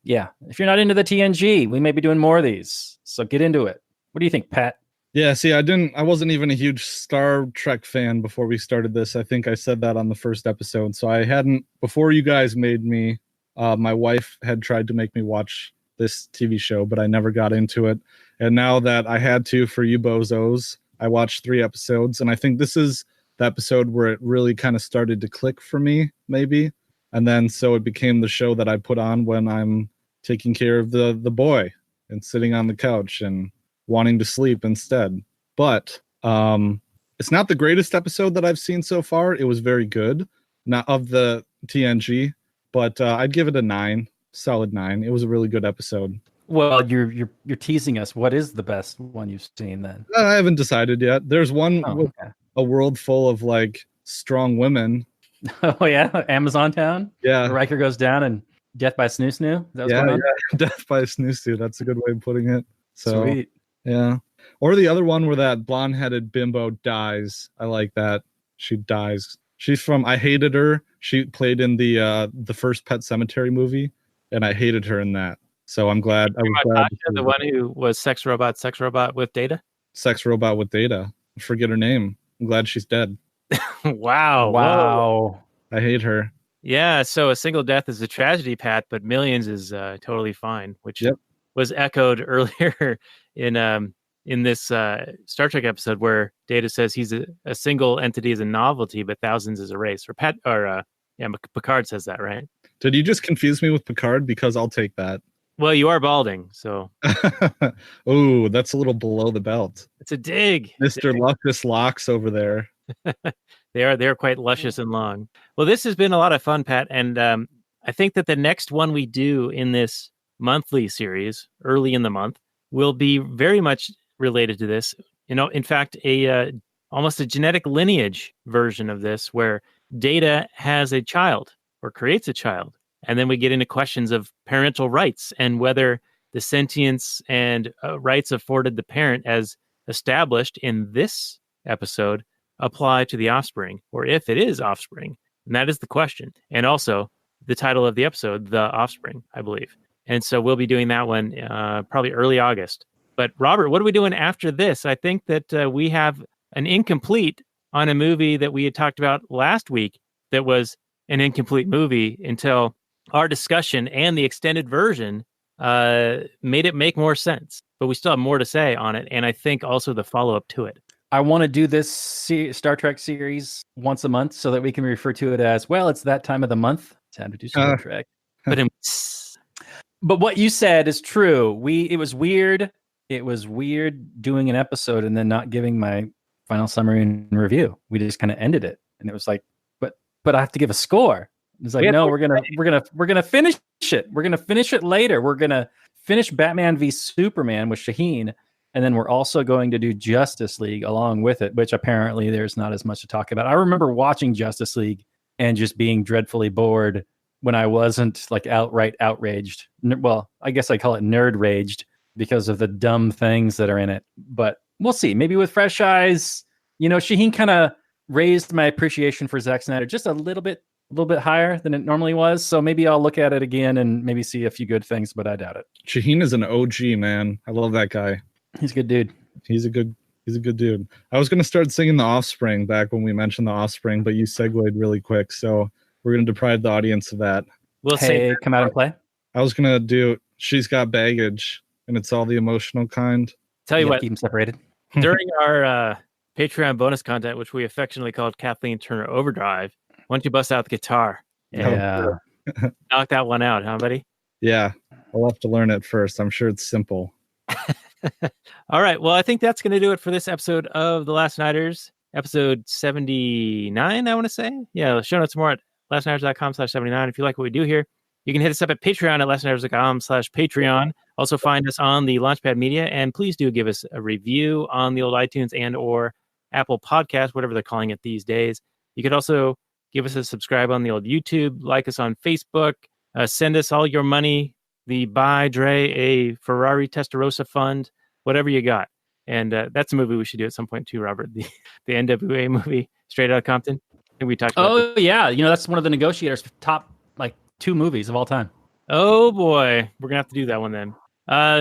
E: Yeah. If you're not into the TNG, we may be doing more of these. So get into it. What do you think, Pat?
F: Yeah, see, I wasn't even a huge Star Trek fan before we started this. I think I said that on the first episode. So I hadn't, before you guys made me, my wife had tried to make me watch this TV show, but I never got into it. And now that I had to for you bozos, I watched 3 episodes. And I think this is the episode where it really kind of started to click for me, maybe. And then so it became the show that I put on when I'm taking care of the boy and sitting on the couch and wanting to sleep instead. But it's not the greatest episode that I've seen so far. It was very good, not of the TNG, but I'd give it a 9, solid 9. It was a really good episode.
E: Well, you're teasing us. What is the best one you've seen then?
F: I haven't decided yet. There's one with a world full of like strong women.
E: Oh yeah, Amazon Town.
F: Yeah,
E: Riker goes down and Death by Snoo Snoo.
F: Yeah, Death by Snoo Snoo. That's a good way of putting it. So,
E: sweet.
F: Yeah. Or the other one where that blonde-headed bimbo dies. I like that. She dies. She's from, I hated her. She played in the first Pet Sematary movie, and I hated her in that. So I'm glad. I was glad.
D: The one who was sex robot with Data?
F: Sex robot with Data. I forget her name. I'm glad she's dead.
D: Wow.
E: Wow.
F: I hate her.
D: Yeah, so a single death is a tragedy, Pat, but millions is totally fine, which was echoed earlier in this Star Trek episode where Data says he's a single entity is a novelty, but thousands is a race. Picard says that, right?
F: Did you just confuse me with Picard? Because I'll take that.
D: Well, you are balding, so.
F: Oh, that's a little below the belt.
D: It's a dig.
F: Mr. Luscious Locks over there.
D: They're quite luscious and long. Well, this has been a lot of fun, Pat, and I think that the next one we do in this monthly series, early in the month, will be very much related to this. In fact, almost a genetic lineage version of this, where Data has a child or creates a child, and then we get into questions of parental rights and whether the sentience and rights afforded the parent as established in this episode apply to the offspring, or if it is offspring. And that is the question. And also the title of the episode, The Offspring, I believe. And so we'll be doing that one probably early August. But Robert, what are we doing after this? I think that we have an incomplete on a movie that we had talked about last week that was an incomplete movie until our discussion and the extended version made it make more sense. But we still have more to say on it. And I think also the follow-up to it.
E: I want to do this Star Trek series once a month so that we can refer to it as, well, it's that time of the month. Time to do Star Trek. But what you said is true. It was weird. It was weird doing an episode and then not giving my final summary and review. We just kind of ended it. And it was like, but I have to give a score. It's like, no, we're gonna finish it. We're gonna finish it later. We're gonna finish Batman v Superman with Shaheen, and then we're also going to do Justice League along with it, which apparently there's not as much to talk about. I remember watching Justice League and just being dreadfully bored when I wasn't like outright outraged. Well, I guess I call it nerd raged because of the dumb things that are in it. But we'll see. Maybe with fresh eyes. Shaheen kind of raised my appreciation for Zack Snyder just a little bit little bit higher than it normally was. So maybe I'll look at it again and maybe see a few good things, but I doubt it.
F: Shaheen is an OG, man. I love that guy.
E: He's a good dude.
F: He's a good dude. I was gonna start singing The Offspring back when we mentioned The Offspring, but you segued really quick, so we're gonna deprive the audience of that.
D: We'll say
E: Hey, come out and play.
F: I was gonna do She's Got Baggage, and it's all the emotional kind.
D: tell you
E: Yeah,
D: what,
E: keep them separated.
D: during our Patreon bonus content, which we affectionately called Kathleen Turner Overdrive, why don't you bust out the guitar and
E: Yeah.
D: knock that one out, huh, buddy?
F: Yeah, I'll have to learn it first. I'm sure it's simple.
D: All right. Well, I think that's going to do it for this episode of The Last Nighters, episode 79, I want to say. Yeah, show notes more at lastnighters.com/79. If you like what we do here, you can hit us up at Patreon at lastnighters.com/Patreon. Also find us on the Launchpad Media, and please do give us a review on the old iTunes and or Apple Podcast, whatever they're calling it these days. You could also give us a subscribe on the old YouTube, like us on Facebook, send us all your money, the Buy Dre a Ferrari Testarossa fund, whatever you got. And that's a movie we should do at some point too, Robert. The NWA movie, Straight Outta Compton. I think we talked about
E: Yeah. That's one of the negotiators' top 2 movies of all time.
D: Oh boy, we're gonna have to do that one then.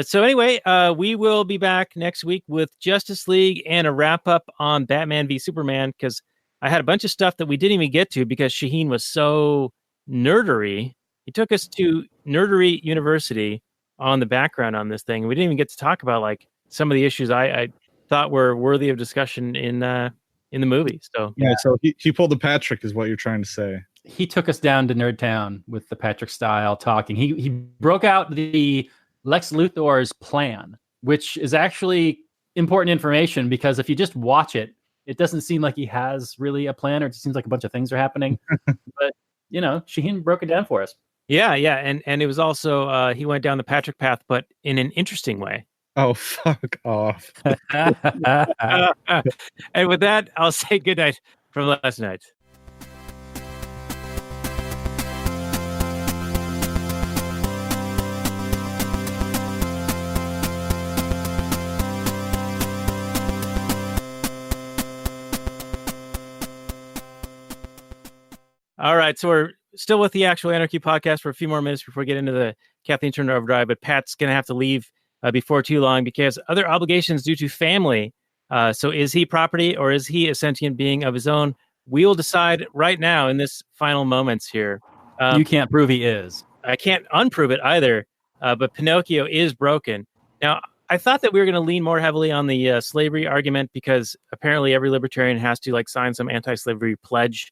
D: So anyway, we will be back next week with Justice League and a wrap up on Batman v Superman, because I had a bunch of stuff that we didn't even get to because Shaheen was so nerdery. He took us to Nerdery University on the background on this thing, and we didn't even get to talk about some of the issues I thought were worthy of discussion in the movie. So
F: Yeah, so he pulled the Patrick, is what you're trying to say.
E: He took us down to Nerd Town with the Patrick style talking. He broke out the Lex Luthor's plan, which is actually important information because if you just watch it, it doesn't seem like he has really a plan, or it seems like a bunch of things are happening. But Shaheen broke it down for us.
D: yeah, and it was also he went down the Patrick path, but in an interesting way.
F: Oh, fuck off.
D: And with that, I'll say goodnight from last night. All right, so we're still with the actual Anarchy podcast for a few more minutes before we get into the Kathleen Turner Overdrive, but Pat's going to have to leave before too long because other obligations due to family. So is he property or is he a sentient being of his own? We will decide right now in this final moments here.
E: You can't prove he is.
D: I can't unprove it either, but Pinocchio is broken. Now, I thought that we were going to lean more heavily on the slavery argument because apparently every libertarian has to sign some anti-slavery pledge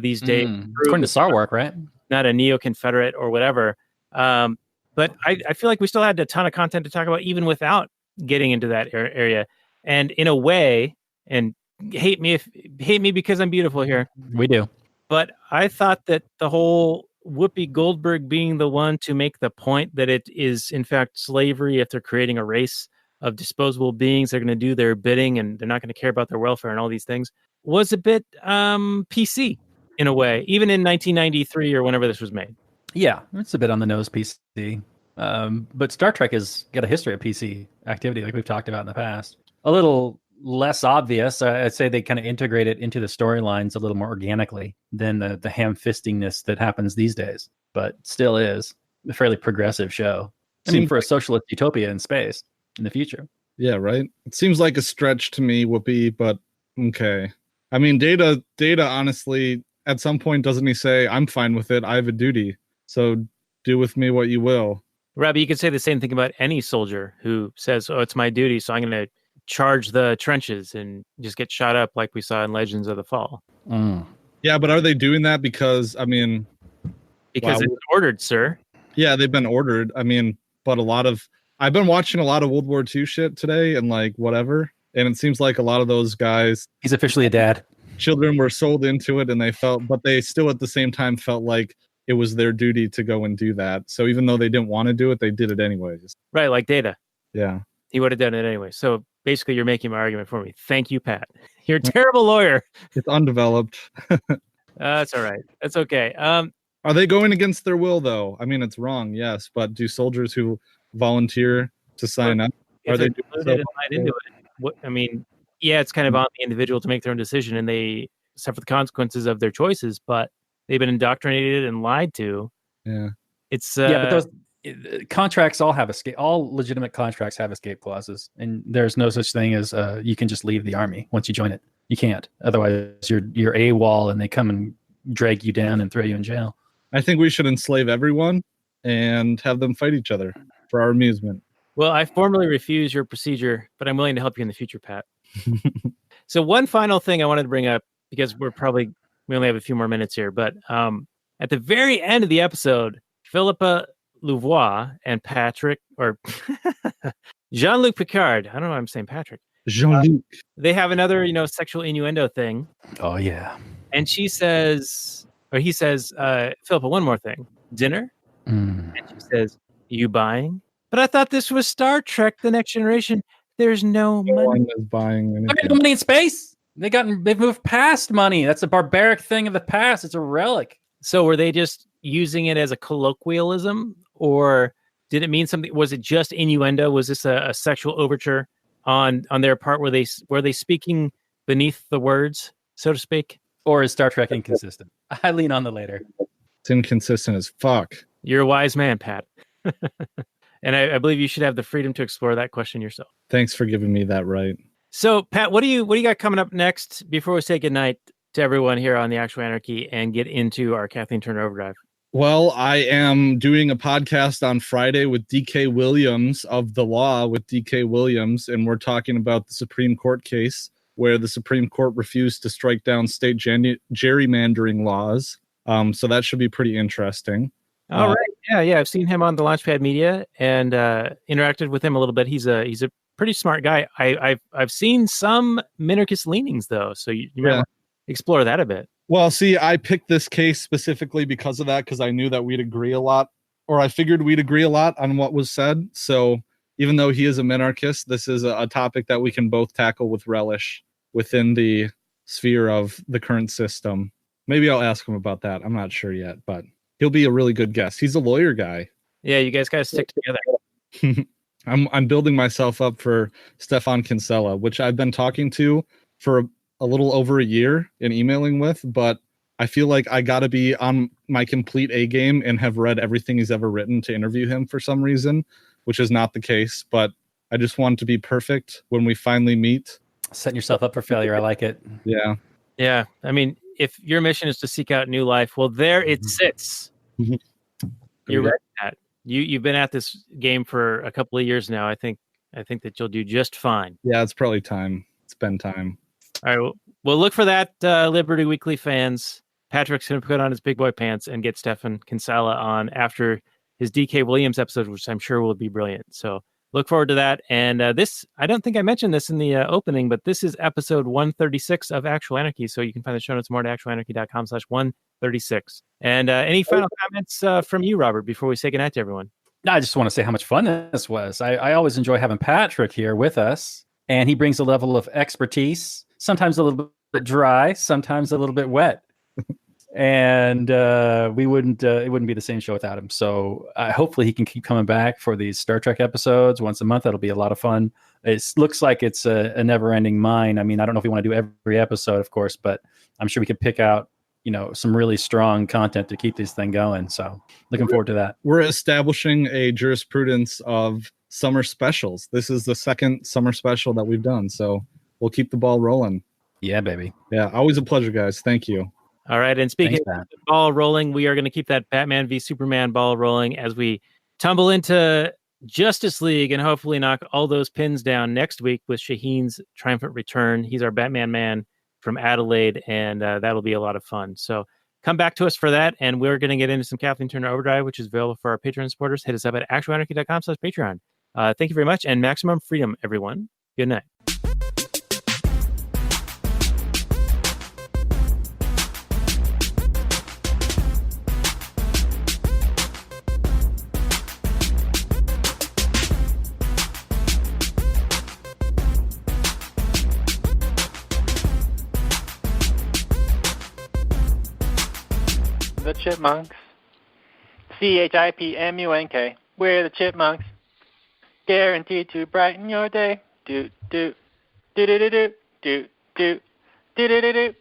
D: these days.
E: According to Sarwark, right?
D: Not a neo-Confederate or whatever. But I feel like we still had a ton of content to talk about even without getting into that area. And in a way, and hate me because I'm beautiful here.
E: We do.
D: But I thought that the whole Whoopi Goldberg being the one to make the point that it is in fact slavery if they're creating a race of disposable beings, they're going to do their bidding and they're not going to care about their welfare and all these things was a bit PC in a way, even in 1993 or whenever this was made.
E: Yeah, it's a bit on the nose PC. But Star Trek has got a history of PC activity like we've talked about in the past. A little less obvious. I'd say they kind of integrate it into the storylines a little more organically than the ham-fistingness that happens these days, but still is a fairly progressive show. I mean, for a socialist utopia in space in the future.
F: Yeah, right? It seems like a stretch to me, Whoopi, but okay. I mean, Data, honestly, at some point, doesn't he say, I'm fine with it, I have a duty, so do with me what you will.
D: Robbie, you could say the same thing about any soldier who says, oh, it's my duty, so I'm going to charge the trenches and just get shot up like we saw in Legends of the Fall.
F: Yeah, but are they doing that because, I mean...
D: Because it's ordered, sir.
F: Yeah, they've been ordered. I mean, but I've been watching a lot of World War II shit today and whatever, and it seems like a lot of those guys...
E: He's officially a dad.
F: Children were sold into it and but they still at the same time felt like it was their duty to go and do that. So even though they didn't want to do it, they did it anyways.
D: Right, like Data.
F: Yeah.
D: He would have done it anyway. So basically you're making my argument for me. Thank you, Pat. You're a terrible lawyer.
F: It's undeveloped.
D: That's all right. That's okay.
F: Are they going against their will, though? I mean, it's wrong, yes, but do soldiers who volunteer to sign up, are they doing
D: into it? I mean, yeah, it's kind of on the individual to make their own decision, and they suffer the consequences of their choices. But they've been indoctrinated and lied to.
F: Yeah.
D: It's
E: but those contracts all have all legitimate contracts have escape clauses, and there's no such thing as you can just leave the army once you join it. You can't. Otherwise, you're AWOL, and they come and drag you down and throw you in jail.
F: I think we should enslave everyone and have them fight each other for our amusement.
D: Well, I formally refuse your procedure, but I'm willing to help you in the future, Pat. So one final thing I wanted to bring up, because we only have a few more minutes here, but at the very end of the episode, Philippa Louvois and Patrick, or Jean-Luc Picard, I don't know why I'm saying Patrick.
F: Jean-Luc.
D: They have another, sexual innuendo thing.
E: Oh, yeah.
D: And he says, Philippa, one more thing. Dinner? And she says, you buying? But I thought this was Star Trek, The Next Generation. There's no money.
F: No one is buying anything.
E: Look at the money in space. They've moved past money. That's a barbaric thing of the past. It's a relic.
D: So were they just using it as a colloquialism, or did it mean something? Was it just innuendo? Was this a sexual overture on their part? Were they speaking beneath the words, so to speak?
E: Or is Star Trek inconsistent? I lean on the later.
F: It's inconsistent as fuck.
D: You're a wise man, Pat. And I believe you should have the freedom to explore that question yourself.
F: Thanks for giving me that right.
D: So, Pat, what do you got coming up next before we say goodnight to everyone here on the Actual Anarchy and get into our Kathleen Turner Overdrive?
F: Well, I am doing a podcast on Friday with DK Williams of The Law with DK Williams, and we're talking about the Supreme Court case where the Supreme Court refused to strike down state gerrymandering laws. So that should be pretty interesting.
D: All right. Yeah. I've seen him on the Launchpad Media and interacted with him a little bit. He's a pretty smart guy. I've seen some minarchist leanings though, so you might want to explore that a bit.
F: Well, see, I picked this case specifically because of that, because I knew that we'd agree a lot, or I figured we'd agree a lot on what was said. So even though he is a minarchist, this is a topic that we can both tackle with relish within the sphere of the current system. Maybe I'll ask him about that. I'm not sure yet, but he'll be a really good guest. He's a lawyer guy.
D: Yeah, you guys got to stick together.
F: I'm building myself up for Stefan Kinsella, which I've been talking to for a little over a year and emailing with, but I feel like I got to be on my complete A game and have read everything he's ever written to interview him for some reason, which is not the case, but I just want to be perfect when we finally meet.
E: Setting yourself up for failure. I like it.
F: Yeah.
D: Yeah. I mean, if your mission is to seek out new life, well, there it sits. You're right, Pat. You've been at this game for a couple of years now. I think that you'll do just fine.
F: Yeah, it's probably time. It's been time.
D: All right. Well, look for that, Liberty Weekly fans. Patrick's going to put on his big boy pants and get Stefan Kinsella on after his DK Williams episode, which I'm sure will be brilliant. So look forward to that. And this, I don't think I mentioned this in the opening, but this is episode 136 of Actual Anarchy. So you can find the show notes more at actualanarchy.com/136. And any final comments from you, Robert, before we say goodnight to everyone?
E: I just want to say how much fun this was. I always enjoy having Patrick here with us, and he brings a level of expertise, sometimes a little bit dry, sometimes a little bit wet. And it wouldn't be the same show without him. So hopefully he can keep coming back for these Star Trek episodes once a month. That'll be a lot of fun. It looks like it's a never-ending mine. I mean, I don't know if we want to do every episode, of course, but I'm sure we could pick out some really strong content to keep this thing going. So looking forward to that.
F: We're establishing a jurisprudence of summer specials. This is the second summer special that we've done. So we'll keep the ball rolling.
E: Yeah, baby.
F: Yeah, always a pleasure, guys. Thank you.
D: All right. And speaking
E: Thanks,
D: of the ball rolling, we are going to keep that Batman v Superman ball rolling as we tumble into Justice League and hopefully knock all those pins down next week with Shaheen's triumphant return. He's our Batman man from Adelaide, and that'll be a lot of fun. So come back to us for that, and we're going to get into some Kathleen Turner Overdrive, which is available for our Patreon supporters. Hit us up at actualanarchy.com/Patreon. Thank you very much, and maximum freedom, everyone. Good night.
G: The Chipmunks. CHIPMUNK. We're the Chipmunks. Guaranteed to brighten your day. Do do do do do do do do do do do do.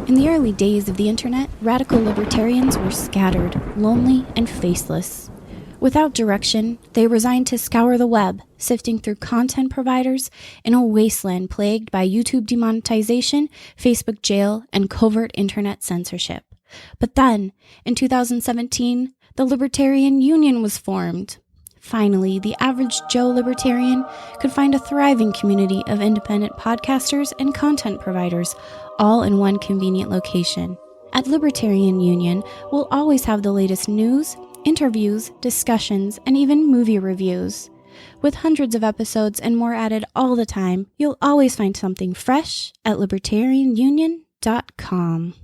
H: In the early days of the internet, radical libertarians were scattered, lonely, and faceless. Without direction, they resigned to scour the web, sifting through content providers in a wasteland plagued by YouTube demonetization, Facebook jail, and covert internet censorship. But then, in 2017, the Libertarian Union was formed. Finally, the average Joe libertarian could find a thriving community of independent podcasters and content providers, all in one convenient location. At Libertarian Union, we'll always have the latest news, interviews, discussions, and even movie reviews. With hundreds of episodes and more added all the time, you'll always find something fresh at libertarianunion.com.